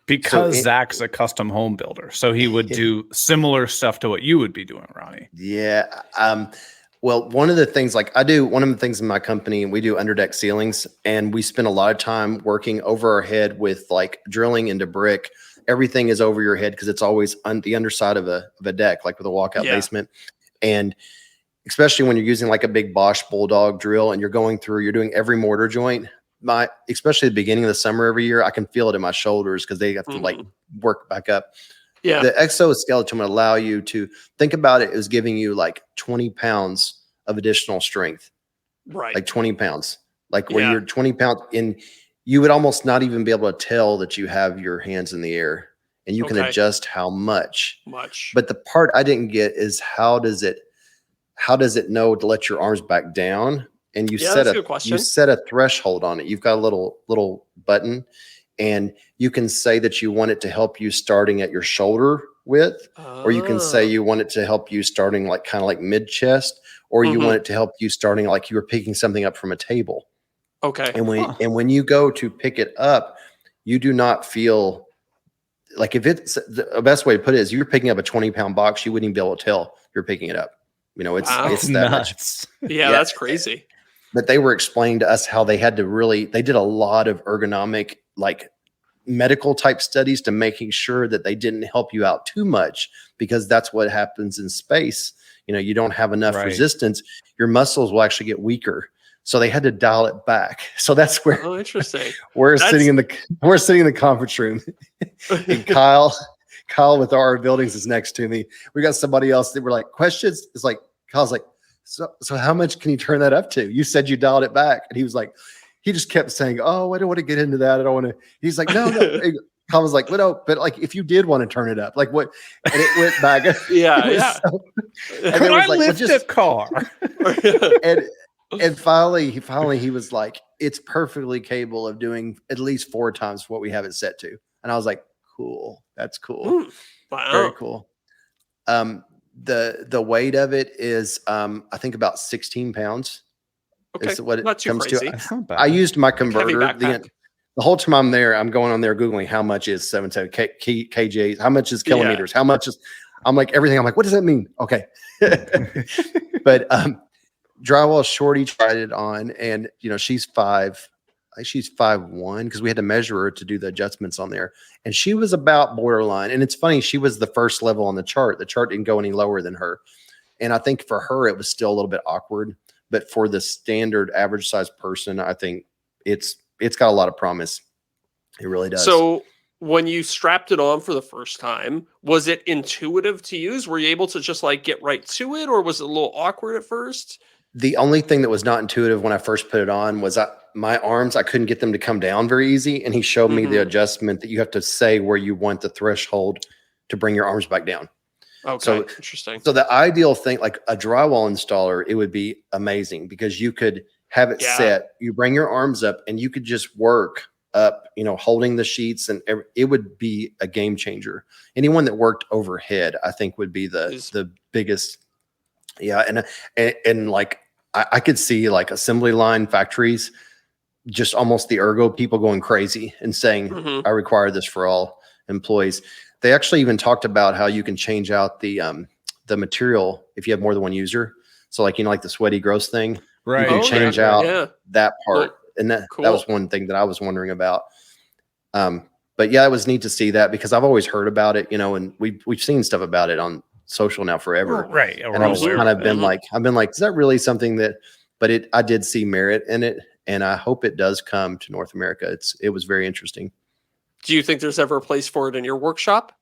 Speaker 1: Because Zach's a custom home builder, so he would do similar stuff to what you would be doing, Ronnie.
Speaker 3: Yeah. Well, one of the things in my company, we do underdeck ceilings, and we spend a lot of time working over our head with like drilling into brick. Everything is over your head because it's always on the underside of a deck, like with a walkout basement. And especially when you're using like a big Bosch Bulldog drill and you're doing every mortar joint. Especially at the beginning of the summer every year, I can feel it in my shoulders because they have to like work back up.
Speaker 2: Yeah.
Speaker 3: The exoskeleton would allow you to think about it as giving you like 20 pounds of additional strength.
Speaker 2: Right.
Speaker 3: Like 20 pounds. Like where you're 20 pounds in, you would almost not even be able to tell that you have your hands in the air, and you can adjust how much. But the part I didn't get is how does it know to let your arms back down? And you set a threshold on it. You've got a little button, and you can say that you want it to help you starting at your shoulder width, or you can say you want it to help you starting like kind of like mid chest, or you want it to help you starting like you were picking something up from a table.
Speaker 2: Okay.
Speaker 3: And when you go to pick it up, you do not feel like if it's the best way to put it is you're picking up a 20-pound box, you wouldn't even be able to tell you're picking it up. You know, it's
Speaker 2: Wow.
Speaker 3: it's that much.
Speaker 1: nuts.
Speaker 2: Yeah, that's crazy.
Speaker 3: But they were explaining to us how they had to they did a lot of ergonomic, like medical type studies to making sure that they didn't help you out too much, because that's what happens in space. You know, you don't have enough
Speaker 1: Right.
Speaker 3: resistance, your muscles will actually get weaker. So they had to dial it back. So that's where
Speaker 2: Oh, interesting.
Speaker 3: we're sitting in the conference room, and Kyle with our buildings is next to me. We got somebody else that were like, questions. It's like, Kyle's like, so how much can you turn that up to? You said you dialed it back. And he was like, he just kept saying, oh, I don't want to get into that. I don't want to. He's like, no. Kyle was like, well, no, but like, if you did want to turn it up, like what? And it went back.
Speaker 2: Yeah.
Speaker 3: And
Speaker 1: Could
Speaker 3: it was
Speaker 1: I
Speaker 3: like,
Speaker 1: lift a car?
Speaker 3: and finally he was like, it's perfectly capable of doing at least 4 times what we have it set to. And I was like, cool. That's cool.
Speaker 2: Wow.
Speaker 3: Very cool. The weight of it is I think about 16 pounds.
Speaker 2: Okay.
Speaker 3: Is what it
Speaker 2: Not too
Speaker 3: comes
Speaker 2: crazy.
Speaker 3: to.
Speaker 1: That's not bad.
Speaker 3: I used my
Speaker 2: Heavy
Speaker 3: converter.
Speaker 2: backpack.
Speaker 3: The whole time I'm there, I'm going on there Googling how much is 77 kJs, how much is kilometers, how much is, I'm like everything. I'm like, what does that mean? Okay. But Drywall Shorty tried it on, and you know, she's 5'1", because we had to measure her to do the adjustments on there. And she was about borderline. And it's funny, she was the first level on the chart. The chart didn't go any lower than her. And I think for her, it was still a little bit awkward. But for the standard average size person, I think it's got a lot of promise. It really does.
Speaker 2: So when you strapped it on for the first time, was it intuitive to use? Were you able to just like get right to it, or was it a little awkward at first?
Speaker 3: The only thing that was not intuitive when I first put it on was my arms, I couldn't get them to come down very easy. And he showed me the adjustment that you have to say where you want the threshold to bring your arms back down.
Speaker 2: Okay,
Speaker 3: So
Speaker 2: interesting.
Speaker 3: So the ideal thing, like a drywall installer, it would be amazing because you could have it set, you bring your arms up and you could just work up, you know, holding the sheets, and it would be a game changer. Anyone that worked overhead, I think, would be the biggest. Yeah. And like, I could see like assembly line factories, just almost the ergo people going crazy and saying, I require this for all employees. They actually even talked about how you can change out the material if you have more than one user. So like, you know, like the sweaty gross thing,
Speaker 1: Right.
Speaker 3: you can change out that part.
Speaker 2: Cool.
Speaker 3: And that was one thing that I was wondering about. But yeah, it was neat to see that because I've always heard about it, you know, and we've seen stuff about it on social now forever.
Speaker 1: Right.
Speaker 3: And I was kind of been like, is that really something that, but I did see merit in it, and I hope it does come to North America. It was very interesting.
Speaker 2: Do you think there's ever a place for it in your workshop?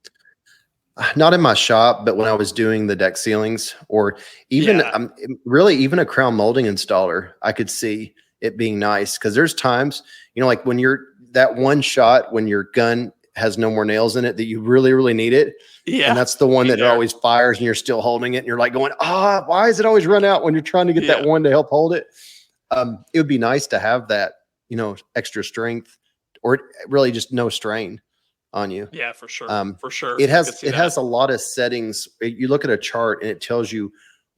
Speaker 3: Not in my shop, but when I was doing the deck ceilings, or even really even a crown molding installer, I could see it being nice. Cause there's times, you know, like when you're that one shot, when your gun has no more nails in it, that you really, really need it.
Speaker 2: Yeah.
Speaker 3: And that's the one that always fires and you're still holding it. And you're like going, why is it always run out when you're trying to get that one to help hold it? It would be nice to have that, you know, extra strength, or really just no strain on you.
Speaker 2: Yeah, for sure. For sure.
Speaker 3: It has a lot of settings. You look at a chart and it tells you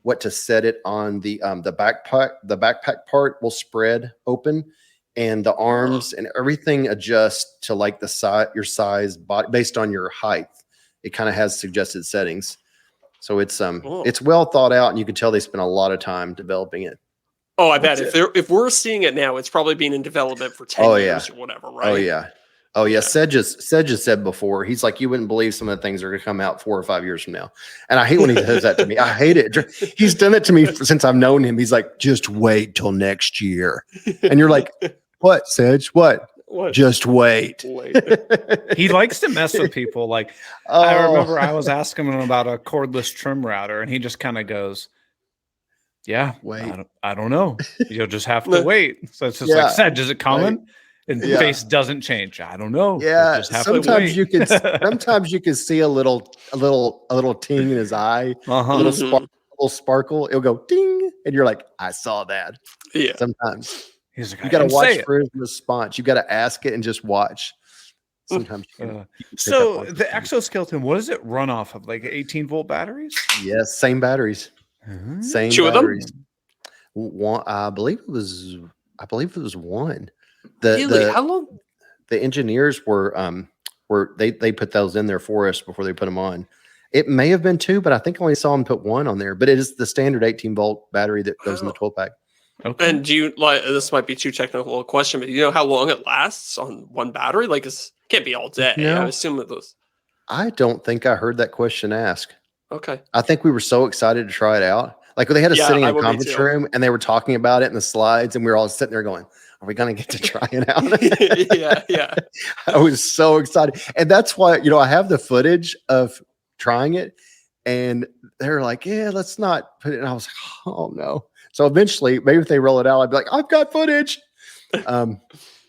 Speaker 3: what to set it on. The backpack. The backpack part will spread open, and the arms and everything adjusts to like your size, body, based on your height. It kind of has suggested settings. So it's well thought out, and you can tell they spent a lot of time developing it.
Speaker 2: Oh, I bet if we're seeing it now, it's probably been in development for 10 years or whatever, right?
Speaker 3: Oh yeah. Sedge has said before, he's like, you wouldn't believe some of the things are going to come out 4 or 5 years from now. And I hate when he says that to me. I hate it. He's done it to me since I've known him. He's like, just wait till next year. And you're like, what, Sedge? What? Just wait.
Speaker 1: He likes to mess with people. Like, I remember I was asking him about a cordless trim router, and he just kind of goes, yeah, wait. I don't know. You'll just have to wait. So it's just like, Sedge, is it coming? Right. And the face doesn't change. I don't know.
Speaker 3: Yeah.
Speaker 1: Just have
Speaker 3: sometimes you can see a little ting in his eye, a little sparkle. It'll go ding, and you're like, I saw that.
Speaker 2: Yeah.
Speaker 3: Sometimes
Speaker 1: he's like,
Speaker 3: you got to watch for his response. You got to ask it and just watch. Sometimes.
Speaker 1: So the exoskeleton, what does it run off of? Like 18-volt batteries?
Speaker 3: Yes, same batteries. Same
Speaker 2: Two
Speaker 3: batteries.
Speaker 2: Of them?
Speaker 3: One, I believe it was one.
Speaker 2: Really? How long?
Speaker 3: The engineers were where they put those in there for us before they put them on. It may have been 2, but I think I only saw them put 1 on there. But it is the standard 18-volt battery that goes in the 12 pack.
Speaker 1: Okay.
Speaker 2: And do you like, this might be too technical a question, but do you know how long it lasts on one battery? Like it can't be all day.
Speaker 3: No.
Speaker 2: I assume it was.
Speaker 3: I don't think I heard that question asked.
Speaker 2: Okay.
Speaker 3: I think we were so excited to try it out. Like they had us sitting in a conference room and they were talking about it in the slides, and we were all sitting there going, "Are we going to get to try it out?"
Speaker 2: Yeah.
Speaker 3: I was so excited, and that's why I have the footage of trying it, and they're like, "Yeah, let's not put it." And I was like, "Oh no!" So eventually, maybe if they roll it out, I'd be like, "I've got footage."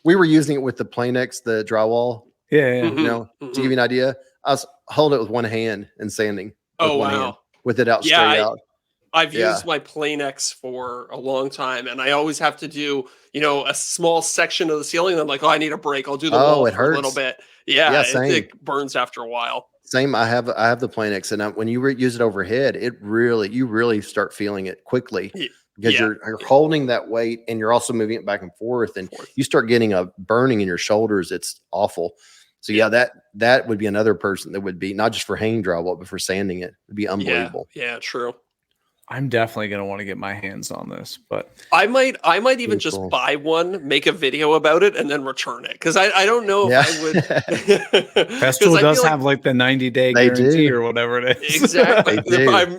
Speaker 3: We were using it with the Planex, the drywall.
Speaker 1: Yeah.
Speaker 3: To give you an idea, I was holding it with one hand and sanding.
Speaker 2: Oh
Speaker 3: wow!
Speaker 2: Hand,
Speaker 3: with it out straight out.
Speaker 2: I've used my Planex for a long time, and I always have to do, a small section of the ceiling. And I'm like, I need a break. I'll do the wall for a little bit. Yeah, it burns after a while.
Speaker 3: Same. I have the Planex, and when you use it overhead, you really start feeling it quickly because you're holding that weight, and you're also moving it back and forth, and you start getting a burning in your shoulders. It's awful. So that would be another person that would be not just for hanging drywall, but for sanding it. It'd be unbelievable.
Speaker 2: Yeah, true.
Speaker 1: I'm definitely going to want to get my hands on this, but
Speaker 2: I might even just buy one, make a video about it, and then return it. Cause I don't know if I would.
Speaker 1: Festool does have like the 90-day guarantee or whatever it is.
Speaker 2: Exactly.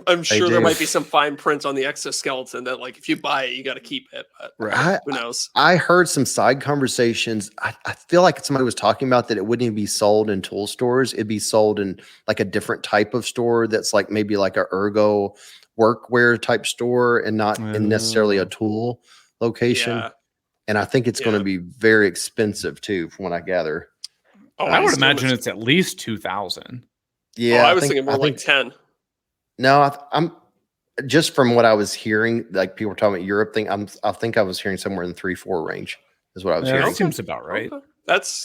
Speaker 2: I'm sure there might be some fine print on the exoskeleton that like, if you buy it, you got to keep it. But who knows?
Speaker 3: I heard some side conversations. I feel like somebody was talking about that it wouldn't even be sold in tool stores. It'd be sold in like a different type of store. That's like maybe like a ergo workwear type store and not in necessarily a tool location. And I think it's going to be very expensive too, from what I gather.
Speaker 1: I would imagine it's at least 2,000.
Speaker 3: Yeah.
Speaker 2: I was thinking more like 10.
Speaker 3: No, I'm just from what I was hearing, like people were talking about Europe thing. I think I was hearing somewhere in the 3-4 range is what I was hearing.
Speaker 1: That seems about right.
Speaker 2: Okay.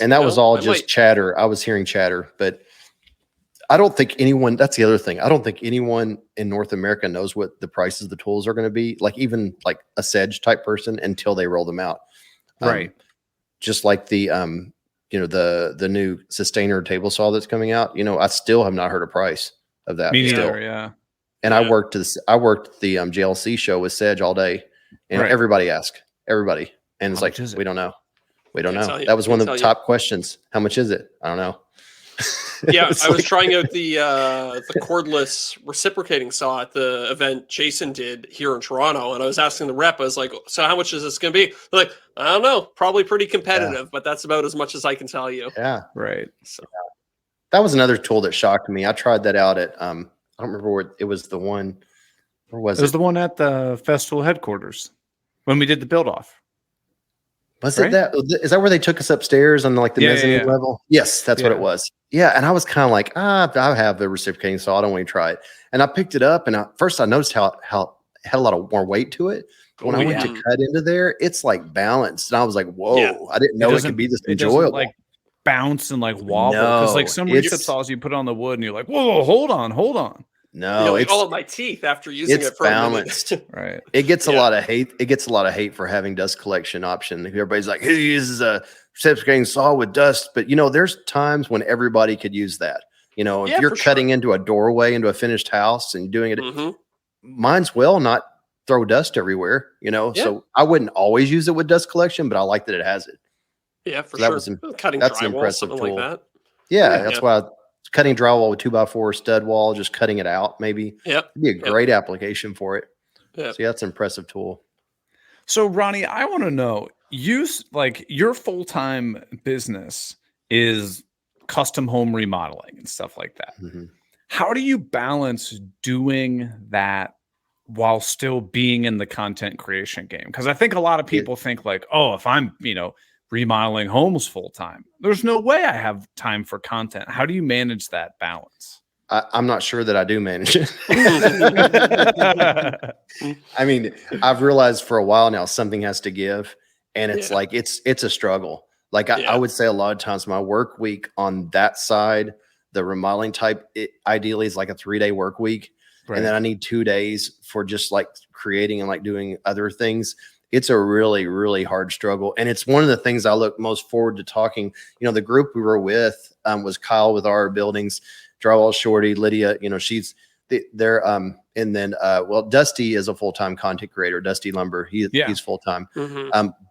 Speaker 3: That was all just chatter. I was hearing chatter, but I don't think anyone, that's the other thing. I don't think anyone in North America knows what the prices of the tools are going to be, like even like a Sedge type person, until they roll them out.
Speaker 1: Right.
Speaker 3: Just like the, the new Sustainer table saw that's coming out, I still have not heard a price of that.
Speaker 1: Me neither, yeah.
Speaker 3: And I worked the JLC show with Sedge all day, and everybody asked, and it's like, we don't know. We don't know. That was one of the top questions. How much is it? I don't know.
Speaker 2: Yeah, I was trying out the cordless reciprocating saw at the event Jason did here in Toronto, and I was asking the rep, I was like, so how much is this going to be? They're like, I don't know, probably pretty competitive, but that's about as much as I can tell you.
Speaker 3: Yeah.
Speaker 1: Right.
Speaker 2: So
Speaker 3: that was another tool that shocked me. I tried that out at, I don't remember where it was. The one, where was it?
Speaker 1: It was the one at the Festool headquarters when we did the build off.
Speaker 3: Was it that? Is that where they took us upstairs on like the mezzanine level? Yes, that's what it was. Yeah, and I was kind of like, I have the reciprocating saw. I don't want to try it. And I picked it up, and first I noticed how it had a lot of more weight to it. But when I went to cut into there, it's like balanced, and I was like, whoa! I didn't know it could be this enjoyable.
Speaker 1: Like bounce and like wobble, because like some recip saws you put on the wood, and you're like, whoa, hold on.
Speaker 3: No,
Speaker 2: it's all of my teeth after using it for
Speaker 3: balanced.
Speaker 1: Right.
Speaker 3: It gets a lot of hate. It gets a lot of hate for having dust collection option. Everybody's like, he uses a reciprocating saw with dust, but there's times when everybody could use that. If you're cutting into a doorway into a finished house and doing it, mine's well not throw dust everywhere. So I wouldn't always use it with dust collection, but I like that it has it.
Speaker 2: Yeah, for sure. Cutting
Speaker 3: that's
Speaker 2: drywall,
Speaker 3: an impressive
Speaker 2: something
Speaker 3: tool.
Speaker 2: like that.
Speaker 3: Yeah, that's why. Cutting drywall with 2x4 stud wall, just cutting it out, maybe.
Speaker 2: Yep.
Speaker 3: It'd be a great application for it.
Speaker 2: Yeah.
Speaker 3: So that's an impressive tool.
Speaker 1: So Ronnie, I want to know, your full-time business is custom home remodeling and stuff like that.
Speaker 3: Mm-hmm.
Speaker 1: How do you balance doing that while still being in the content creation game? Because I think a lot of people think like, oh, if I'm, remodeling homes full time, there's no way I have time for content. How do you manage that balance?
Speaker 3: I'm not sure that I do manage it. I mean, I've realized for a while now something has to give, and it's like it's a struggle. Like I would say a lot of times my work week on that side, the remodeling type, ideally is like a 3-day work week.
Speaker 1: Right.
Speaker 3: and then I need 2 days for just like creating and like doing other things. It's a really, really hard struggle. And it's one of the things I look most forward to talking. You know, the group we were with was Kyle with our buildings, Drywall Shorty, Lydia, you know, they're and then well, Dusty is a full-time content creator, Dusty Lumber. He's full-time.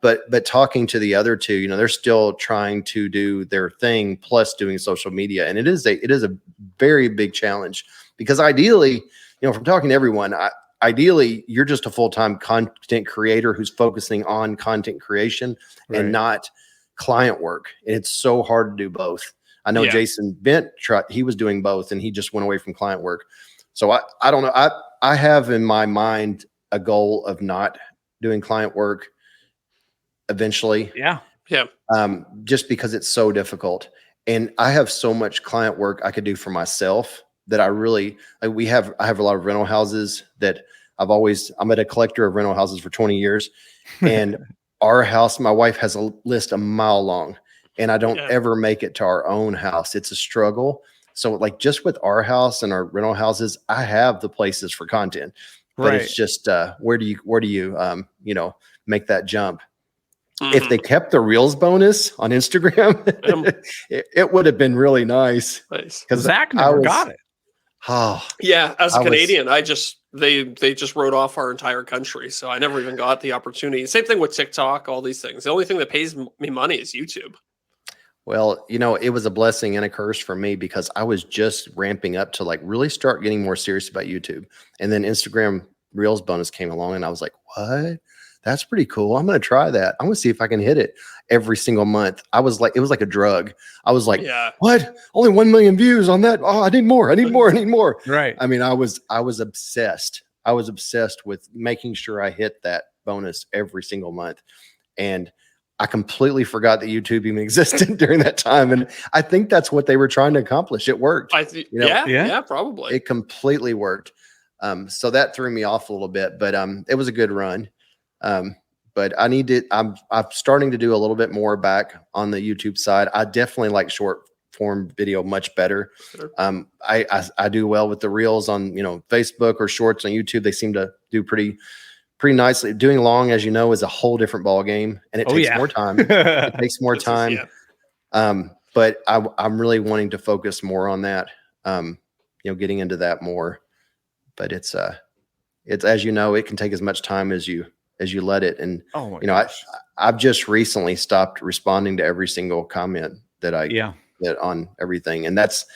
Speaker 3: But talking to the other two, you know, they're still trying to do their thing plus doing social media. And it is a very big challenge because ideally, you know, from talking to everyone, ideally, you're just a full-time content creator who's focusing on content creation and not client work. And it's so hard to do both. I know Jason Bent, he was doing both and he just went away from client work. So I don't know. I have in my mind a goal of not doing client work eventually.
Speaker 2: Yeah.
Speaker 3: Just because it's so difficult. And I have so much client work I could do for myself that I really, I have a lot of rental houses that I'm at a collector of rental houses for 20 years. And our house, my wife has a list a mile long and I don't ever make it to our own house. It's a struggle. So like just with our house and our rental houses, I have the places for content, but it's just, where do you, you know, make that jump? If they kept the Reels bonus on Instagram, it would have been really nice.
Speaker 1: Because Zach never got it.
Speaker 3: Oh
Speaker 2: yeah, as a Canadian, they just wrote off our entire country, so I never even got the opportunity. Same thing with TikTok, all these things. The only thing that pays me money is YouTube.
Speaker 3: Well, you know, it was a blessing and a curse for me because I was just ramping up to like really start getting more serious about YouTube, and then Instagram Reels bonus came along, and I was like, what? That's pretty cool. I'm going to try that. I'm going to see if I can hit it every single month. I was like, it was like a drug. I was like, what? Only 1 million views on that. Oh, I need more. I need more. I need more.
Speaker 1: Right.
Speaker 3: I mean, I was obsessed. I was obsessed with making sure I hit that bonus every single month. And I completely forgot that YouTube even existed during that time. And I think that's what they were trying to accomplish. It worked.
Speaker 2: Yeah, probably.
Speaker 3: It completely worked. So that threw me off a little bit, but it was a good run. But I'm starting to do a little bit more back on the YouTube side. I definitely like short form video much better.
Speaker 2: Sure.
Speaker 3: I do well with the reels on, you know, Facebook or shorts on YouTube. They seem to do pretty nicely. Doing long, as you know, is a whole different ball game, and it takes more time. It takes more time. But I'm really wanting to focus more on that. You know, getting into that more. But it's as you know, it can take as much time as you let it. And you know, I've just recently stopped responding to every single comment that I get on everything. And that's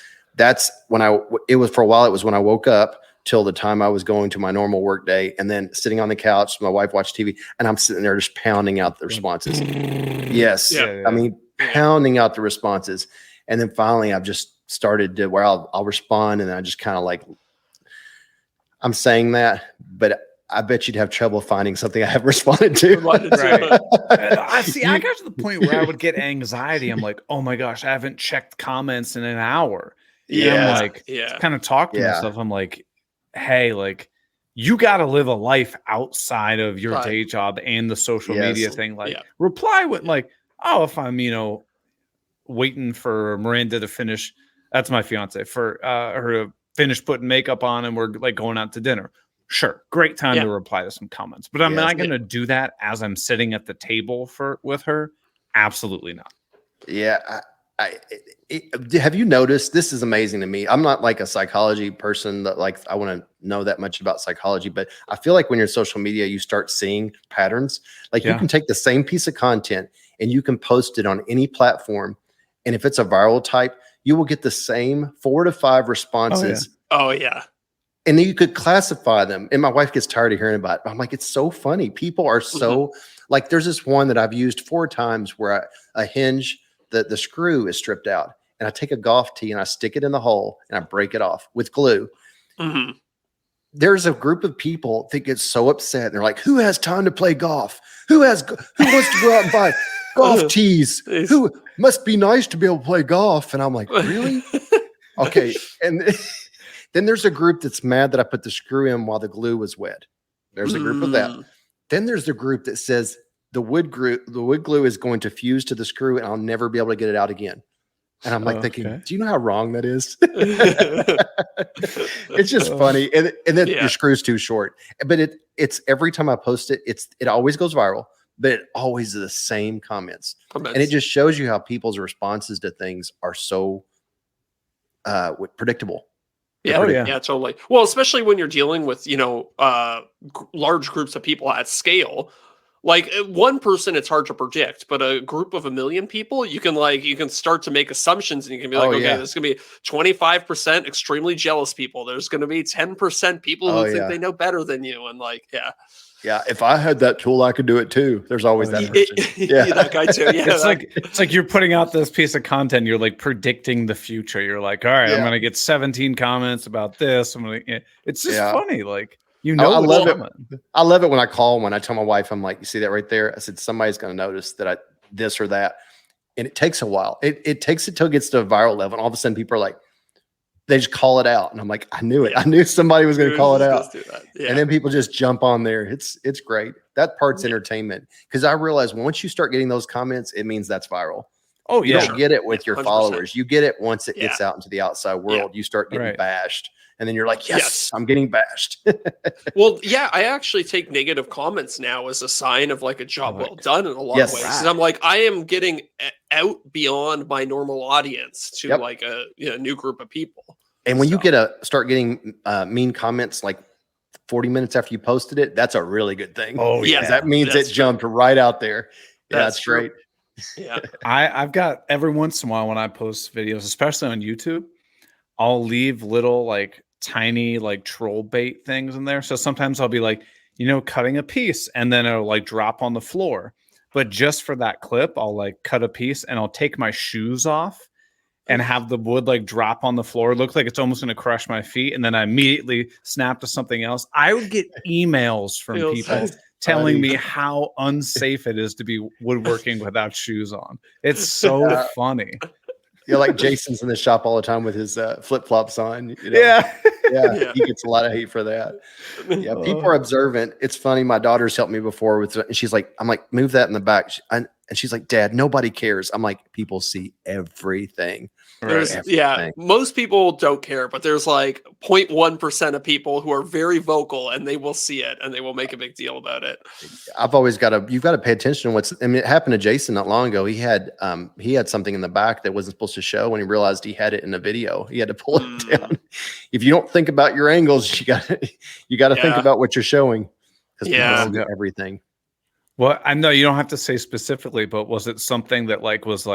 Speaker 3: when it was for a while. It was when I woke up till the time I was going to my normal work day, and then sitting on the couch, my wife watched TV, and I'm sitting there just pounding out the responses. Yes. I mean, pounding out the responses. And then finally I've just started to where I'll respond. And I just kind of like, I'm saying that, but I bet you'd have trouble finding something I haven't responded to.
Speaker 1: I got to the point where I would get anxiety. I'm like, oh my gosh, I haven't checked comments in an hour. I'm like, kind of talk to myself. I'm like, hey, like, you got to live a life outside of your day job and the social media thing. Like, reply with like, oh, if I'm, you know, waiting for Miranda to finish, that's my fiance, for her to finish putting makeup on and we're like going out to dinner. Sure, great time to reply to some comments, but I'm not going to do that as I'm sitting at the table with her. Absolutely not.
Speaker 3: Yeah, have you noticed? This is amazing to me. I'm not like a psychology person that like I want to know that much about psychology, but I feel like when you're social media, you start seeing patterns. Like you can take the same piece of content and you can post it on any platform, and if it's a viral type, you will get the same 4 to 5 responses.
Speaker 2: Oh yeah.
Speaker 3: And then you could classify them. And my wife gets tired of hearing about it. I'm like, it's so funny. People are so like, there's this one that I've used 4 times where a hinge, the screw is stripped out, and I take a golf tee and I stick it in the hole and I break it off with glue. There's a group of people that get so upset. They're like, who has time to play golf? Who wants to go out and buy golf tees? Who must be nice to be able to play golf? And I'm like, really? Okay. And then there's a group that's mad that I put the screw in while the glue was wet. There's a group of that. Then there's the group that says the wood glue is going to fuse to the screw and I'll never be able to get it out again. And I'm like thinking,
Speaker 1: Okay.
Speaker 3: do you know how wrong that is? It's just funny. And then your screw's too short. But it's every time I post it, it always goes viral, but it always is the same comments. And it just shows you how people's responses to things are so predictable.
Speaker 2: Yeah, yeah, totally. Well, especially when you're dealing with, large groups of people at scale. Like one person, it's hard to predict, but a group of 1 million people, you can start to make assumptions, and you can be like, okay, there's going to be 25% extremely jealous people. There's going to be 10% people who think they know better than you, and
Speaker 3: yeah. If I had that tool, I could do it too. There's always that person.
Speaker 2: That guy too. Yeah,
Speaker 1: it's like you're putting out this piece of content. You're like predicting the future. You're like, all right, I'm going to get 17 comments about this. It's just funny. Like.
Speaker 3: I love it. I love it when I call, when I tell my wife, I'm like, you see that right there? I said, somebody's going to notice that this or that. And it takes a while. It takes it till it gets to a viral level. And all of a sudden people are like, they just call it out. And I'm like, I knew it. I knew somebody was going to call it out. And then people just jump on there. It's great. That part's entertainment. Because I realize once you start getting those comments, it means that's viral.
Speaker 1: Oh, yeah.
Speaker 3: You don't get it with your 100%. Followers. You get it once it gets out into the outside world. You start getting bashed. And then you're like, yes, I'm getting bashed.
Speaker 2: Well, yeah, I actually take negative comments now as a sign of like a job well done in a lot of ways. Because I'm like, I am getting out beyond my normal audience to like a new group of people.
Speaker 3: And when you start getting mean comments like 40 minutes after you posted it, that's a really good thing.
Speaker 1: Oh, yeah.
Speaker 3: That means it jumped right out there. That's great.
Speaker 2: Yeah.
Speaker 1: I've got every once in a while when I post videos, especially on YouTube, I'll leave little like tiny like troll bait things in there. So sometimes I'll be like, cutting a piece and then it'll like drop on the floor. But just for that clip, I'll like cut a piece and I'll take my shoes off and have the wood like drop on the floor. It looks like it's almost going to crush my feet. And then I immediately snap to something else. I would get emails from people telling me how unsafe it is to be woodworking without shoes on. It's so funny.
Speaker 3: Yeah, like Jason's in the shop all the time with his flip-flops on.
Speaker 1: Yeah,
Speaker 3: he gets a lot of hate for that. Yeah, people are observant. It's funny. My daughter's helped me before with, and she's like, I'm like, move that in the back. And she's like, Dad, nobody cares. I'm like, people see everything.
Speaker 2: Most people don't care, but there's like 0.1% of people who are very vocal, and they will see it and they will make a big deal about it.
Speaker 3: I've always you've got to pay attention to it happened to Jason not long ago. He had something in the back that wasn't supposed to show when he realized he had it in a video. He had to pull it down. If you don't think about your angles, you got to think about what you're showing, because people see everything.
Speaker 1: Well, I know you don't have to say specifically, but was it something that was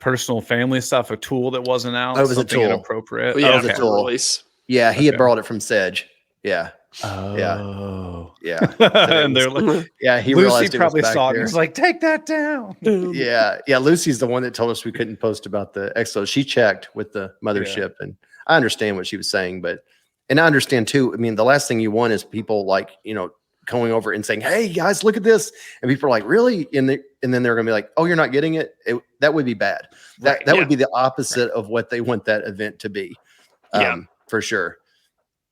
Speaker 1: personal family stuff, a tool that wasn't out?
Speaker 3: Oh, it was
Speaker 1: something
Speaker 3: a tool.
Speaker 1: Inappropriate.
Speaker 3: It was a tool. Release. Yeah, he had borrowed it from Sedge. Yeah.
Speaker 1: Oh.
Speaker 3: Yeah.
Speaker 1: And they're like,
Speaker 3: he
Speaker 1: Lucy
Speaker 3: realized it
Speaker 1: probably
Speaker 3: was back
Speaker 1: saw it
Speaker 3: there.
Speaker 1: and was like, take that down.
Speaker 3: Yeah. Lucy's the one that told us we couldn't post about the Exo. She checked with the mothership, and I understand what she was saying, and I understand too. I mean, the last thing you want is people going over and saying, hey guys, look at this. And people are like, really? And then they're going to be like, oh, you're not getting it. That would be bad. That would be the opposite of what they want that event to be. For sure.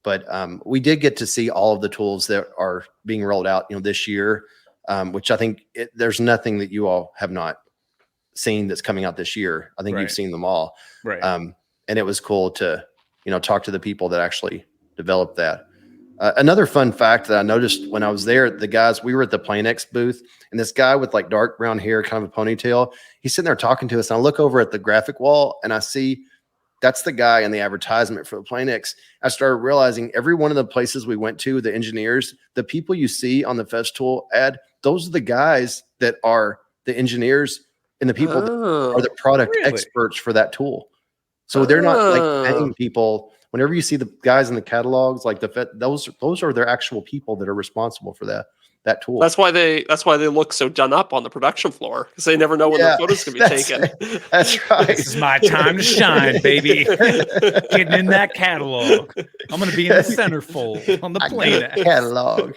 Speaker 3: But we did get to see all of the tools that are being rolled out, this year, which I think there's nothing that you all have not seen that's coming out this year. I think you've seen them all.
Speaker 1: Right.
Speaker 3: And it was cool to, talk to the people that actually developed that. Another fun fact that I noticed when I was there, we were at the Planex booth, and this guy with like dark brown hair, kind of a ponytail, he's sitting there talking to us. And I look over at the graphic wall and I see that's the guy in the advertisement for the Planex. I started realizing every one of the places we went to, the engineers, the people you see on the Festool ad, those are the guys that are the engineers and the people that are the product experts for that tool. So they're not like paying people. Whenever you see the guys in the catalogs, like those are their actual people that are responsible for that tool.
Speaker 2: That's why they look so done up on the production floor, because they never know when their photos can be taken.
Speaker 3: That's right.
Speaker 1: This is my time to shine, baby. Getting in that catalog. I'm going to be in the centerfold on the Planex
Speaker 3: catalog.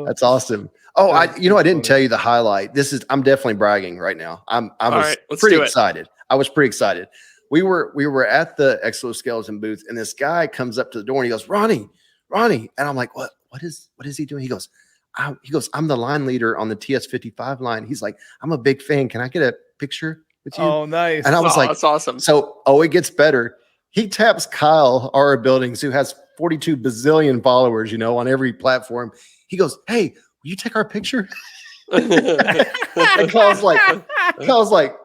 Speaker 3: That's awesome. Oh, I didn't tell you the highlight. I'm definitely bragging right now. I was pretty excited. I was pretty excited. We were at the exoskeleton booth, and this guy comes up to the door and he goes, Ronnie. And I'm like, what is he doing? He goes, I'm the line leader on the TS55 line. He's like, I'm a big fan. Can I get a picture with you.
Speaker 1: Oh, nice.
Speaker 3: And I was like,
Speaker 2: that's awesome.
Speaker 3: So, it gets better. He taps Kyle R. Buildings, who has 42 bazillion followers, on every platform. He goes, "Hey, will you take our picture?" And Kyle's like,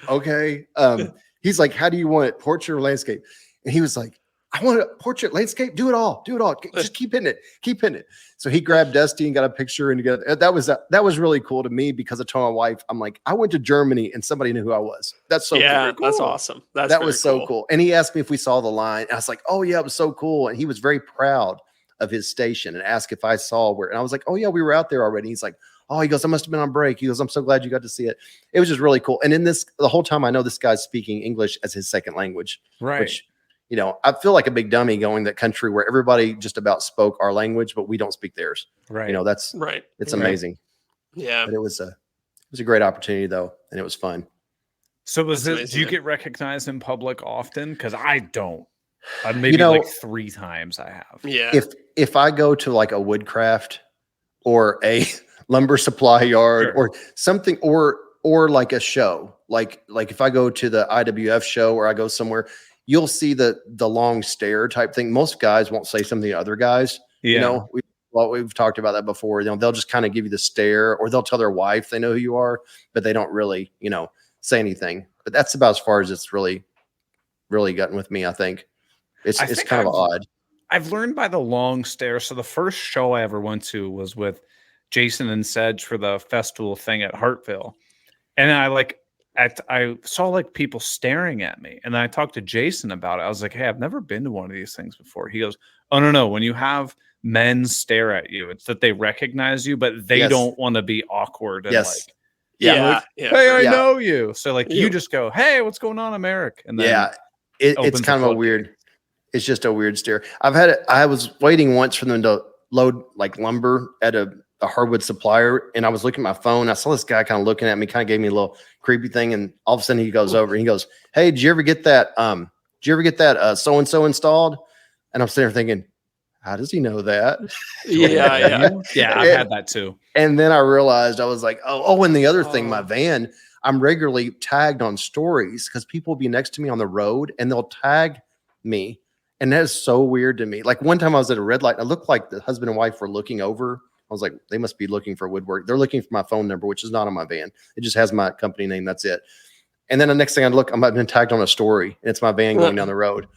Speaker 3: "Okay." He's like, "How do you want it? Portrait or landscape?" And he was like, "I want a portrait, landscape. Do it all. Just keep hitting it. So he grabbed Dusty and got a picture, and that was really cool to me because I told my wife, I'm like, I went to Germany and somebody knew who I was. That's so
Speaker 2: cool.
Speaker 3: Cool.
Speaker 2: That's awesome.
Speaker 3: That was so cool. And he asked me if we saw the line. And I was like, "Oh yeah, it was so cool." And he was very proud of his station and asked if I saw where. And I was like, "Oh yeah, we were out there already." He's like, "Oh," he goes, "I must have been on break." He goes, "I'm so glad you got to see it." It was just really cool. And the whole time I know this guy's speaking English as his second language,
Speaker 1: right?
Speaker 3: Which, I feel like a big dummy going to that country where everybody just about spoke our language, but we don't speak theirs.
Speaker 1: Right.
Speaker 3: That's
Speaker 2: right.
Speaker 3: It's amazing.
Speaker 2: Yeah.
Speaker 3: But it was a great opportunity though. And it was fun.
Speaker 1: So do you get recognized in public often? Cause I don't. Maybe like 3 times I have.
Speaker 2: Yeah.
Speaker 3: If I go to like a woodcraft or a lumber supply yard or something, or like a show, like if I go to the IWF show or I go somewhere, you'll see the long stare type thing. Most guys won't say something to other guys.
Speaker 1: Yeah.
Speaker 3: We've talked about that before. They'll just kind of give you the stare, or they'll tell their wife they know who you are, but they don't really, say anything. But that's about as far as it's really, really gotten with me. I think it's kind of odd. I've
Speaker 1: learned by the long stare. So the first show I ever went to was with Jason and Sedge for the Festool thing at Hartville, and I saw like people staring at me, and then I talked to Jason about it. I was like, "Hey, I've never been to one of these things before." He goes, "Oh no, when you have men stare at you, it's that they recognize you, but they don't want to be awkward and hey, I know you." So you just go, "Hey, what's going on, America?" And then
Speaker 3: it's kind of it's just a weird stare. I was waiting once for them to load like lumber at a hardwood supplier, and I was looking at my phone. I saw this guy kind of looking at me, kind of gave me a little creepy thing, and all of a sudden he goes over and he goes, "Hey, did you ever get that so and so installed?" And I'm sitting there thinking, how does he know that?
Speaker 2: Yeah.
Speaker 1: I've had that too.
Speaker 3: And then I realized, I was like, and the other thing, my van, I'm regularly tagged on stories because people will be next to me on the road and they'll tag me. And that is so weird to me. Like one time I was at a red light, and it looked like the husband and wife were looking over. I was like, they must be looking for woodwork. They're looking for my phone number, which is not on my van. It just has my company name. That's it. And then the next thing I look, I've been tagged on a story, and it's my van going down the road.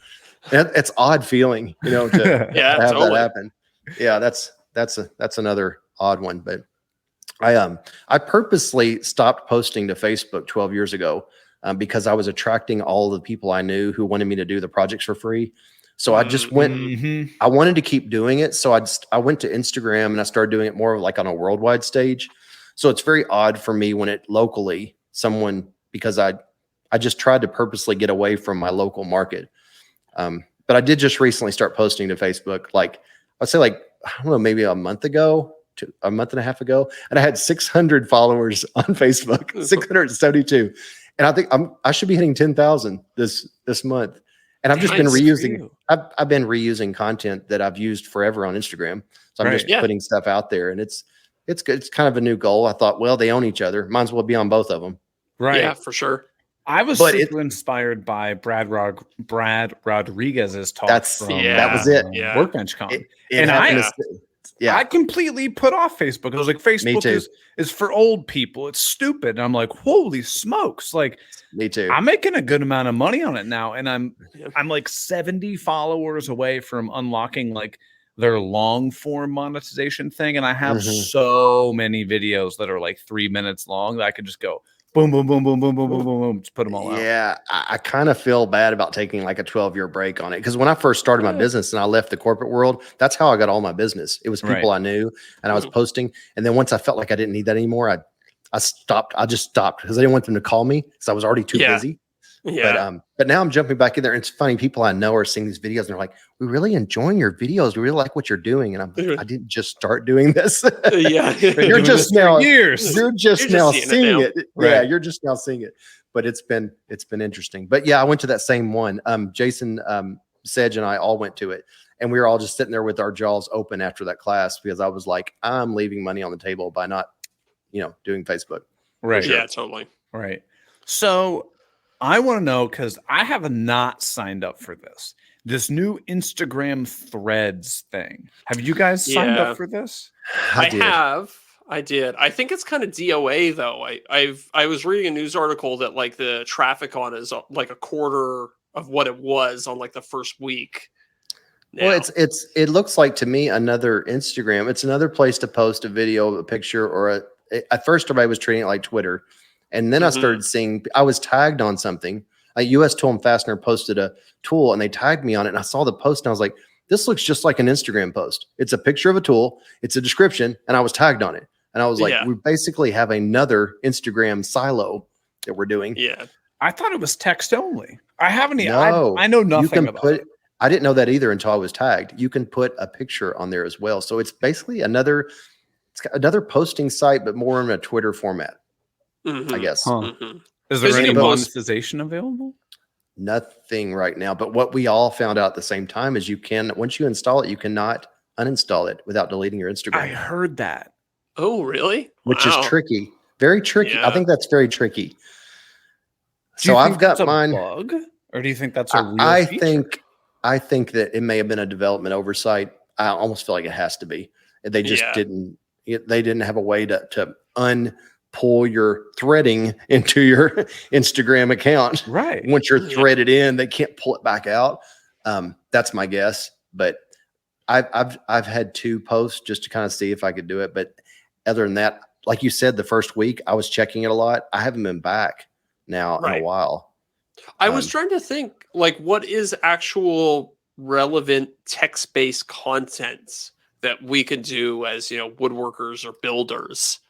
Speaker 3: It's odd feeling, to have that happen. Yeah, that's another odd one. But I purposely stopped posting to Facebook 12 years ago because I was attracting all the people I knew who wanted me to do the projects for free. So I just went, I wanted to keep doing it. So I went to Instagram and I started doing it more like on a worldwide stage. So it's very odd for me when it locally because I just tried to purposely get away from my local market. But I did just recently start posting to Facebook. I'd say I don't know, maybe a month and a half ago. And I had 600 followers on Facebook, 672. And I think I should be hitting 10,000 this month. And I've just been reusing. I've been reusing content that I've used forever on Instagram. So I'm just putting stuff out there, and it's good. It's kind of a new goal. I thought, well, they own each other. Might as well be on both of them.
Speaker 1: Right.
Speaker 2: Yeah, for sure.
Speaker 1: I was super inspired by Brad Rodriguez's talk.
Speaker 3: That was it.
Speaker 2: Yeah.
Speaker 1: Workbench Con. I completely put off Facebook. I was like, Facebook is for old people. It's stupid. And I'm like, holy smokes.
Speaker 3: Me too.
Speaker 1: I'm making a good amount of money on it now. And I'm like 70 followers away from unlocking their long form monetization thing. And I have so many videos that are 3 minutes long that I could just go boom, boom, boom, boom, boom, boom, boom, boom, boom, just put them all out.
Speaker 3: Yeah, I kind of feel bad about taking a 12-year break on it, because when I first started my business and I left the corporate world, that's how I got all my business. It was people I knew, and I was posting. And then once I felt like I didn't need that anymore, I stopped. I just stopped because I didn't want them to call me because I was already too busy.
Speaker 2: Yeah.
Speaker 3: But now I'm jumping back in there, and it's funny. People I know are seeing these videos and they're like, "We're really enjoying your videos. We really like what you're doing." And I'm like, I didn't just start doing this. You're just now years. You're just now seeing it. Right. Yeah, you're just now seeing it. But it's been interesting. But yeah, I went to that same one. Jason, Sedge, and I all went to it, and we were all just sitting there with our jaws open after that class, because I was like, I'm leaving money on the table by not, doing Facebook.
Speaker 1: Right.
Speaker 2: Yeah, totally.
Speaker 1: Right. So I want to know because I have not signed up for this. This new Instagram Threads thing. Have you guys signed
Speaker 2: Yeah.
Speaker 1: up for this?
Speaker 2: I have. I did. I think it's kind of DOA though. I was reading a news article that like the traffic on is like a quarter of what it was on like the first week. Now.
Speaker 3: Well, it looks like to me another Instagram. It's another place to post a video, a picture, or at first everybody was treating it like Twitter, and then I started seeing I was tagged on something. A U.S. Tool and Fastener posted a tool, and they tagged me on it, and I saw the post, and I was like, "This looks just like an Instagram post. It's a picture of a tool, it's a description, and I was tagged on it." And I was like, "We basically have another Instagram silo that we're doing."
Speaker 2: Yeah,
Speaker 1: I thought it was text only. I haven't. No, I know nothing about it.
Speaker 3: I didn't know that either until I was tagged. You can put a picture on there as well. So it's basically another posting site, but more in a Twitter format, I guess.
Speaker 1: Huh. Is there any monetization available?
Speaker 3: Nothing right now. But what we all found out at the same time is once you install it, you cannot uninstall it without deleting your Instagram.
Speaker 1: I heard that.
Speaker 2: Oh, really?
Speaker 3: Which is tricky. Very tricky. Yeah. I think that's very tricky.
Speaker 1: So I've got mine. Bug? Or do you think that's a real feature?
Speaker 3: I think that it may have been a development oversight. I almost feel like it has to be. They just didn't have a way to unpull your threading into your Instagram account.
Speaker 1: Right.
Speaker 3: Once you're threaded in, they can't pull it back out. That's my guess. But I've had 2 posts just to kind of see if I could do it. But other than that, like you said, the first week I was checking it a lot. I haven't been back now in a while.
Speaker 2: I was trying to think, like, what is actual relevant text-based content that we could do as, woodworkers or builders?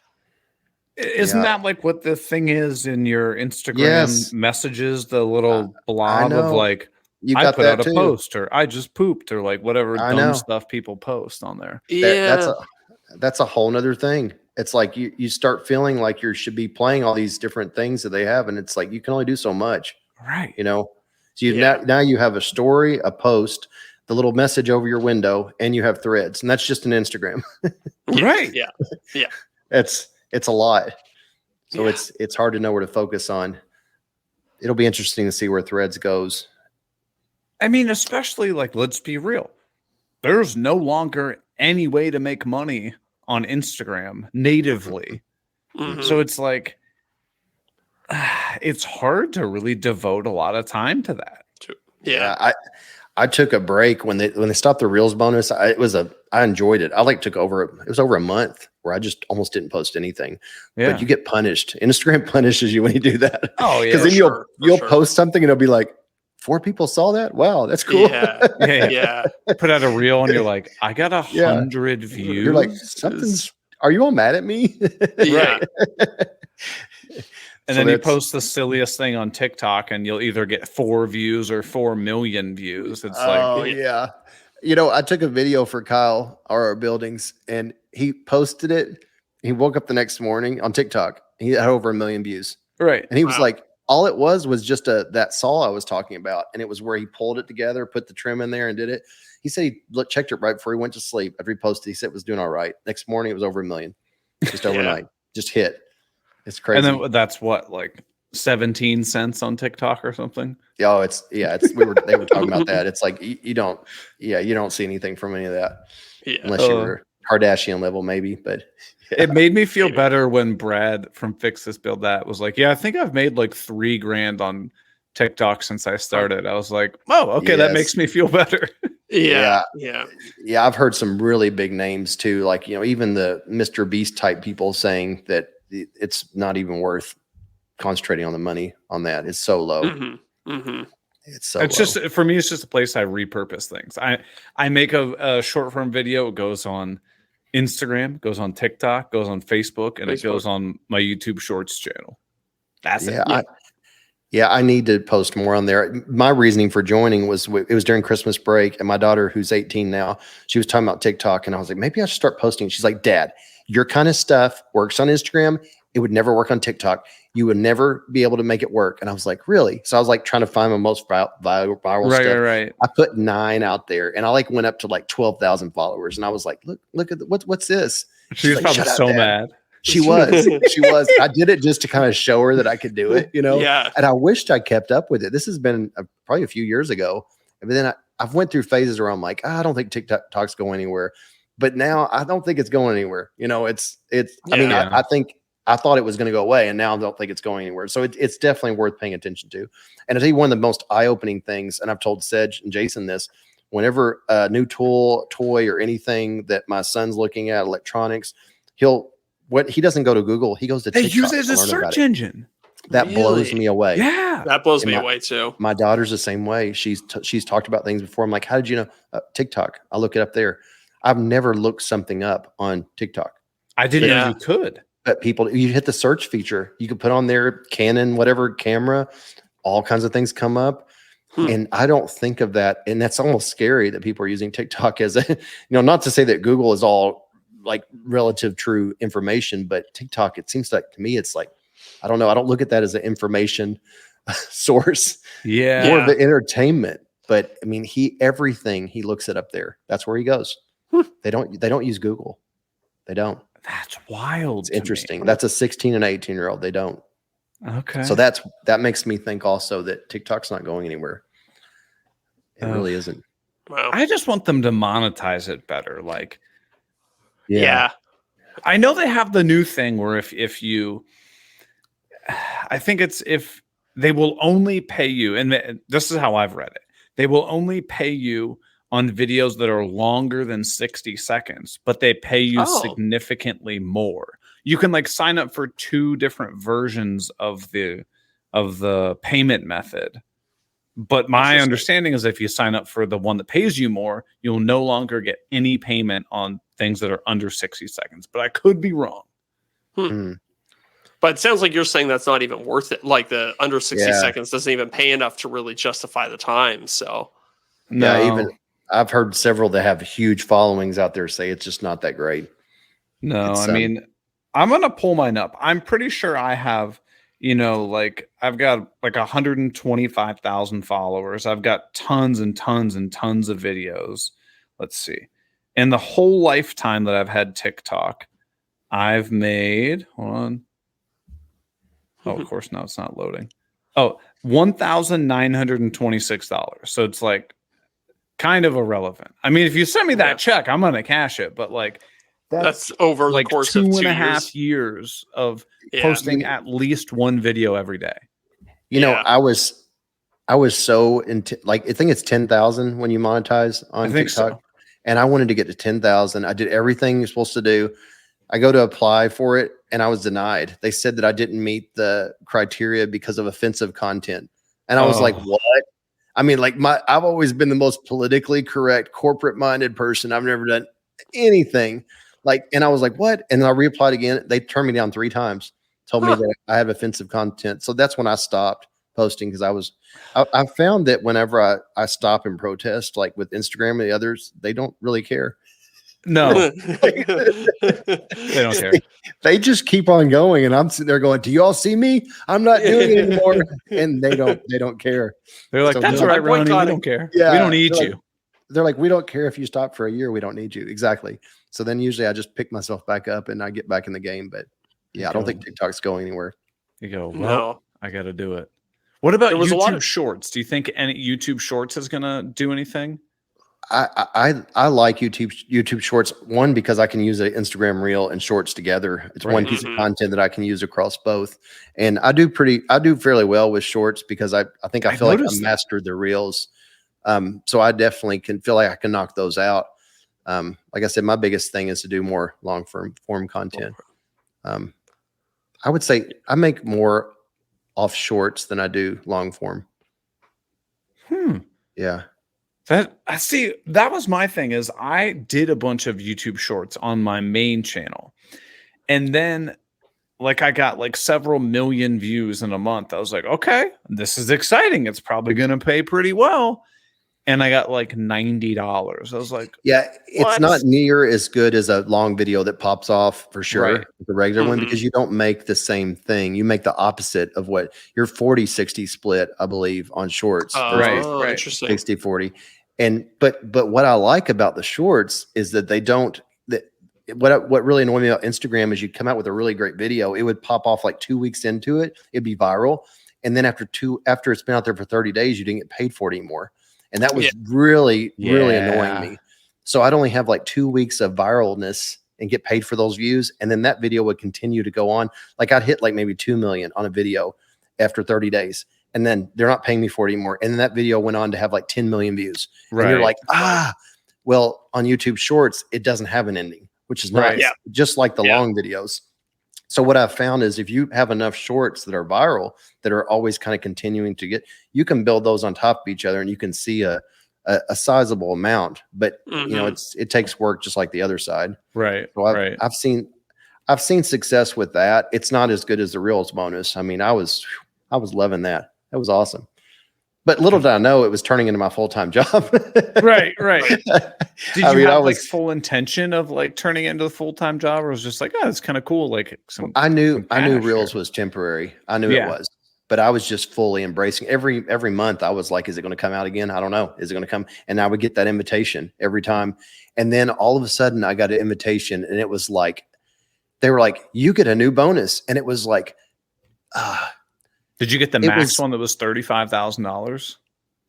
Speaker 1: Isn't that like what the thing is in your Instagram messages? The little blob of like, I put out a post, or I just pooped, or like whatever dumb stuff people post on there.
Speaker 2: Yeah,
Speaker 3: that's a whole nother thing. It's like you start feeling like you should be playing all these different things that they have, and it's like you can only do so much.
Speaker 1: Right.
Speaker 3: So now you have a story, a post, the little message over your window, and you have threads, and that's just an Instagram.
Speaker 1: Right.
Speaker 2: Yeah. Yeah.
Speaker 3: It's a lot. So it's hard to know where to focus on. It'll be interesting to see where threads goes.
Speaker 1: I mean, especially like, let's be real. There's no longer any way to make money on Instagram natively. So it's like, it's hard to really devote a lot of time to that.
Speaker 2: Yeah.
Speaker 3: I took a break when they stopped the Reels bonus. I enjoyed it. It was over a month where I just almost didn't post anything. Yeah. But you get punished. Instagram punishes you when you do that.
Speaker 1: Oh yeah.
Speaker 3: Because then you'll post something and it'll be like, 4 people saw that. Wow, that's cool.
Speaker 2: Yeah.
Speaker 1: Put out a reel and you're like, I got 100 views.
Speaker 3: You're like, are you all mad at me?
Speaker 2: Yeah.
Speaker 1: And then you post the silliest thing on TikTok and you'll either get 4 views or 4 million views. It's
Speaker 3: yeah. I took a video for Kyle, our buildings, and he posted it. He woke up the next morning on TikTok. He had over 1 million views.
Speaker 1: Right.
Speaker 3: And he was like, all it was just that saw I was talking about. And it was where he pulled it together, put the trim in there and did it. He said he checked it right before he went to sleep. After he posted, he said it was doing all right. Next morning, it was over 1 million. Just overnight. Just hit. It's crazy.
Speaker 1: And then that's what, like 17 cents on TikTok or something?
Speaker 3: Oh, they were talking about that. It's like you don't see anything from any of that. Yeah. Unless you were Kardashian level, maybe. But
Speaker 1: it made me feel better when Brad from Fix This Build That was like, I think I've made like $3,000 on TikTok since I started. I was like, oh, okay, that makes me feel better.
Speaker 2: Yeah.
Speaker 3: I've heard some really big names too, like even the Mr. Beast type people saying that it's not even worth concentrating on the money on that. It's so low. It's low.
Speaker 1: Just for me, it's just a place I repurpose things. I make a short form video. It goes on Instagram, goes on TikTok, goes on Facebook, and it goes on my YouTube Shorts channel. That's it.
Speaker 3: I need to post more on there. My reasoning for joining was it was during Christmas break, and my daughter, who's 18 now, she was talking about TikTok, and I was like, maybe I should start posting. She's like, Dad, your kind of stuff works on Instagram. It would never work on TikTok. You would never be able to make it work. And I was like, really? So I was like trying to find my most viral stuff.
Speaker 1: Right.
Speaker 3: I put 9 out there, and I like went up to like 12,000 followers. And I was like, look at what's this?
Speaker 1: She's like, probably so mad.
Speaker 3: She was. She was. I did it just to kind of show her that I could do it,
Speaker 2: Yeah.
Speaker 3: And I wished I kept up with it. This has been probably a few years ago. But then I've went through phases where I'm like, I don't think TikTok's going anywhere. But now I don't think it's going anywhere. I mean, I think I thought it was going to go away, and now I don't think it's going anywhere. So it's definitely worth paying attention to. And I tell you, one of the most eye-opening things, and I've told Sedge and Jason this, whenever a new toy or anything that my son's looking at, electronics, he doesn't go to Google, he goes to TikTok.
Speaker 1: They use it as a search engine.
Speaker 3: That blows me away.
Speaker 1: Yeah,
Speaker 2: that blows me away too.
Speaker 3: My daughter's the same way. She's talked about things before. I'm like, how did you know? TikTok. I look it up there. I've never looked something up on TikTok.
Speaker 1: I didn't know you could.
Speaker 3: But you hit the search feature. You could put on there Canon, whatever camera, all kinds of things come up. And I don't think of that. And that's almost scary that people are using TikTok as a, not to say that Google is all like relative true information, but TikTok, it seems like to me, it's like, I don't know. I don't look at that as an information source.
Speaker 1: Yeah.
Speaker 3: More of the entertainment. But I mean, everything he looks it up there. That's where he goes. They don't use Google. They don't.
Speaker 1: That's wild.
Speaker 3: It's interesting. That's a 16 and 18-year-old. They don't.
Speaker 1: Okay.
Speaker 3: So that makes me think also that TikTok's not going anywhere. It really isn't.
Speaker 2: Wow.
Speaker 1: I just want them to monetize it better. Like,
Speaker 2: yeah.
Speaker 1: I know they have the new thing where if you, I think it's if they will only pay you, and this is how I've read it. They will only pay you on videos that are longer than 60 seconds, but they pay you significantly more. You can like sign up for 2 different versions of the payment method. But my understanding is if you sign up for the one that pays you more, you'll no longer get any payment on things that are under 60 seconds. But I could be wrong.
Speaker 2: But it sounds like you're saying that's not even worth it. Like the under 60 seconds doesn't even pay enough to really justify the time. So
Speaker 3: even I've heard several that have huge followings out there say it's just not that great.
Speaker 1: No, I mean, I'm going to pull mine up. I'm pretty sure I have, like I've got like 125,000 followers. I've got tons and tons and tons of videos. Let's see. In the whole lifetime that I've had TikTok, I've made, hold on. Oh, of course, no, it's not loading. Oh, $1,926. So it's like kind of irrelevant. I mean, if you send me that check, I'm going to cash it. But like,
Speaker 2: that's over
Speaker 1: like
Speaker 2: the course
Speaker 1: 2
Speaker 2: of 2
Speaker 1: and a
Speaker 2: years.
Speaker 1: half years of posting at least one video every day.
Speaker 3: I was so into like, I think it's 10,000 when you monetize on TikTok.
Speaker 1: So.
Speaker 3: And I wanted to get to 10,000. I did everything you're supposed to do. I go to apply for it and I was denied. They said that I didn't meet the criteria because of offensive content. And I was like, what? I mean, like I've always been the most politically correct, corporate minded person. I've never done anything like, and I was like, what? And I reapplied again. They turned me down 3 times, told me that I have offensive content. So that's when I stopped posting. Cause I found that whenever I stop and protest, like with Instagram and the others, they don't really care.
Speaker 1: No, they don't care.
Speaker 3: They just keep on going, and I'm sitting there going, "Do you all see me? I'm not doing it anymore." And they don't care.
Speaker 1: They're like, "That's all right, Ronnie. We don't care. Yeah, we don't need you."
Speaker 3: They're like, "We don't care if you stop for a year. We don't need you." Exactly. So then usually I just pick myself back up and I get back in the game. But yeah, I don't think TikTok's going anywhere.
Speaker 1: You go, well, I got to do it. What about YouTube Shorts? Do you think any YouTube Shorts is going to do anything?
Speaker 3: I like YouTube Shorts, one, because I can use an Instagram Reel and Shorts together. It's one piece of content that I can use across both. And I do fairly well with Shorts because I think I feel like I mastered the Reels. So I definitely can feel like I can knock those out. Like I said, my biggest thing is to do more long form content. I would say I make more off Shorts than I do long form. Yeah.
Speaker 1: That was my thing is I did a bunch of YouTube Shorts on my main channel. And then like I got like several million views in a month. I was like, okay, this is exciting. It's probably going to pay pretty well. And I got like $90. I was like,
Speaker 3: yeah, it's not near as good as a long video that pops off for sure. Right. The regular one, because you don't make the same thing. You make the opposite of what your 40-60 split, I believe, on Shorts.
Speaker 1: Right.
Speaker 2: Interesting.
Speaker 3: 60-40. And but what I like about the Shorts is that what really annoyed me about Instagram is you come out with a really great video, it would pop off like 2 weeks into it, it'd be viral, and then after it's been out there for 30 days, you didn't get paid for it anymore, and that was really annoying me. So I'd only have like 2 weeks of viralness and get paid for those views, and then that video would continue to go on. Like I'd hit like maybe 2 million on a video after 30 days, and then they're not paying me for it anymore, and then that video went on to have like 10 million views. And you're like, well, on YouTube Shorts, it doesn't have an ending, which is nice, just like the long videos. So what I've found is if you have enough shorts that are viral, that are always kind of continuing to get, you can build those on top of each other, and you can see a sizable amount. But you know, it takes work just like the other side.
Speaker 1: Right.
Speaker 3: So I've seen success with that. It's not as good as the Reels bonus. I mean, I was loving that. That was awesome. But little did I know it was turning into my full-time job.
Speaker 1: Right. Did you have like full intention of like turning it into a full-time job, or was it just like, oh, it's kind of cool? Like
Speaker 3: I knew Reels was temporary. I knew it was, but I was just fully embracing every month. I was like, is it going to come out again? I don't know. Is it going to come? And I would get that invitation every time. And then all of a sudden I got an invitation, and it was like, they were like, you get a new bonus. And it was like,
Speaker 1: did you get the max one that was $35,000?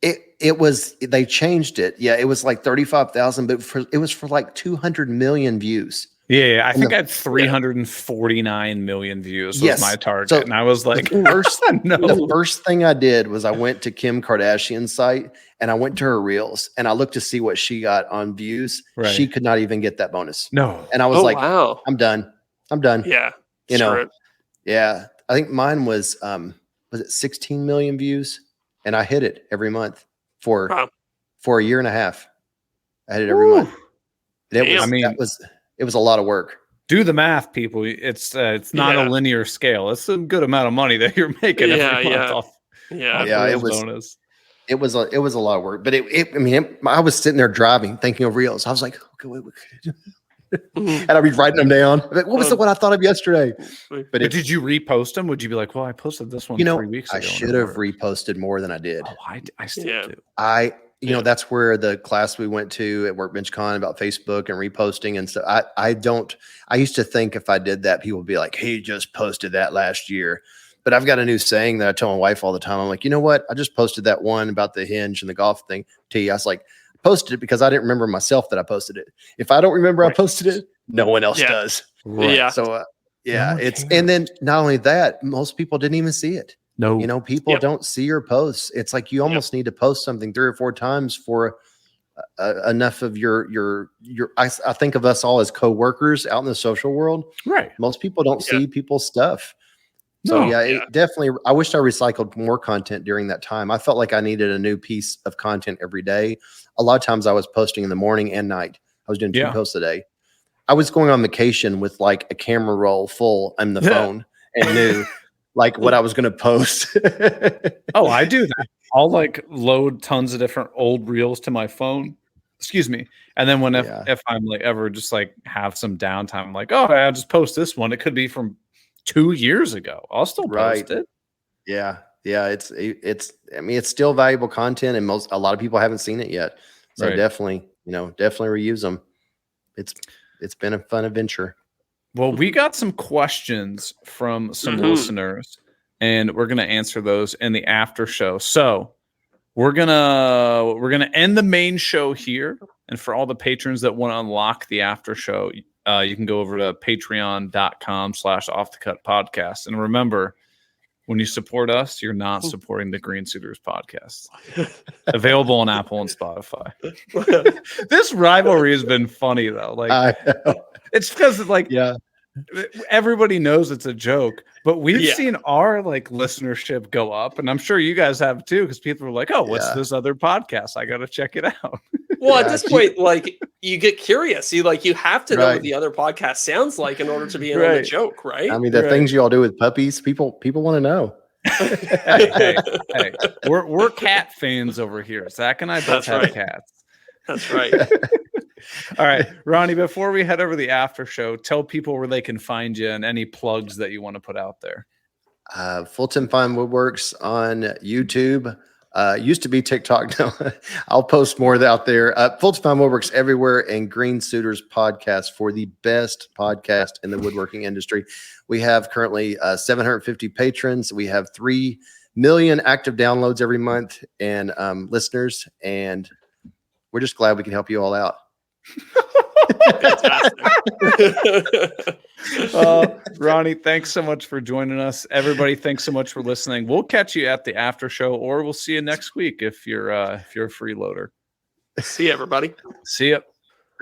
Speaker 3: It was, they changed it. Yeah, it was like 35,000, but it was for like 200 million views.
Speaker 1: Yeah, I think I had 349 million views was my target. So and I was like,
Speaker 3: the first thing I did was I went to Kim Kardashian's site, and I went to her Reels, and I looked to see what she got on views. Right. She could not even get that bonus.
Speaker 1: No.
Speaker 3: And I was like, wow. I'm done.
Speaker 2: Yeah.
Speaker 3: You know, yeah. I think mine was it 16 million views? And I hit it every month for a year and a half. I hit it every month. It was a lot of work.
Speaker 1: Do the math, people. It's not a linear scale. It's a good amount of money that you're making every month off.
Speaker 3: It was bonus. It was a lot of work, but I was sitting there driving, thinking of Reels. I was like, okay, wait, what could I do? And I'd be writing them down. Like, what was the one I thought of yesterday?
Speaker 1: But did you repost them? Would you be like, well, I posted this one 3 weeks ago?
Speaker 3: I should have reposted more than I did.
Speaker 1: Oh, I still do.
Speaker 3: That's where the class we went to at Workbench Con about Facebook and reposting and stuff. I used to think if I did that, people would be like, hey, you just posted that last year. But I've got a new saying that I tell my wife all the time. I'm like, you know what? I just posted that one about the hinge and the golf thing to you. I was like, posted it because I didn't remember myself that I posted it. If I don't remember I posted it, no one else does.
Speaker 1: Right.
Speaker 2: Yeah.
Speaker 3: So and then not only that, most people didn't even see it.
Speaker 1: No,
Speaker 3: people don't see your posts. It's like you almost need to post something 3 or 4 times for enough of your. I think of us all as co-workers out in the social world.
Speaker 1: Right.
Speaker 3: Most people don't see people's stuff. So it definitely, I wish I recycled more content during that time. I felt like I needed a new piece of content every day. A lot of times I was posting in the morning and night. I was doing 2 posts a day. I was going on vacation with like a camera roll full on the phone and knew like what I was going to post.
Speaker 1: Oh, I do that. I'll like load tons of different old reels to my phone. Excuse me. And then if I'm like ever just like have some downtime, I'm like, oh, I'll just post this one. It could be from 2 years ago. I'll still post it.
Speaker 3: Yeah. It's still valuable content, and a lot of people haven't seen it yet. So definitely reuse them. It's been a fun adventure.
Speaker 1: Well, we got some questions from some listeners, and we're gonna answer those in the after show. So we're gonna end the main show here, and for all the patrons that want to unlock the after show, you can go over to patreon.com/offthecut podcast. And remember, when you support us, you're not supporting the Green Suiters podcast. Available on Apple and Spotify. This rivalry has been funny though. Like it's because everybody knows it's a joke, but we've seen our like listenership go up, and I'm sure you guys have too, because people are like, oh, what's this other podcast? I gotta check it out.
Speaker 2: Well, at this point, like you get curious. You have to know what the other podcast sounds like in order to be in on the joke, right?
Speaker 3: I mean, the things you all do with puppies, people want to know.
Speaker 1: hey, we're cat fans over here. Zach and I both have cats.
Speaker 2: That's right.
Speaker 1: All right, Ronnie, before we head over to the after show, tell people where they can find you and any plugs that you want to put out there.
Speaker 3: Fulton Fine Woodworks on YouTube. Used to be TikTok. No, I'll post more out there. Fult Woodworks everywhere, and Green Suitors podcast for the best podcast in the woodworking industry. We have currently 750 patrons. We have 3 million active downloads every month and listeners, and we're just glad we can help you all out.
Speaker 1: Ronnie, thanks so much for joining us. Everybody, thanks so much for listening. We'll catch you at the after show, or we'll see you next week if you're a freeloader.
Speaker 2: See you, everybody.
Speaker 1: See ya.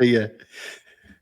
Speaker 3: See ya.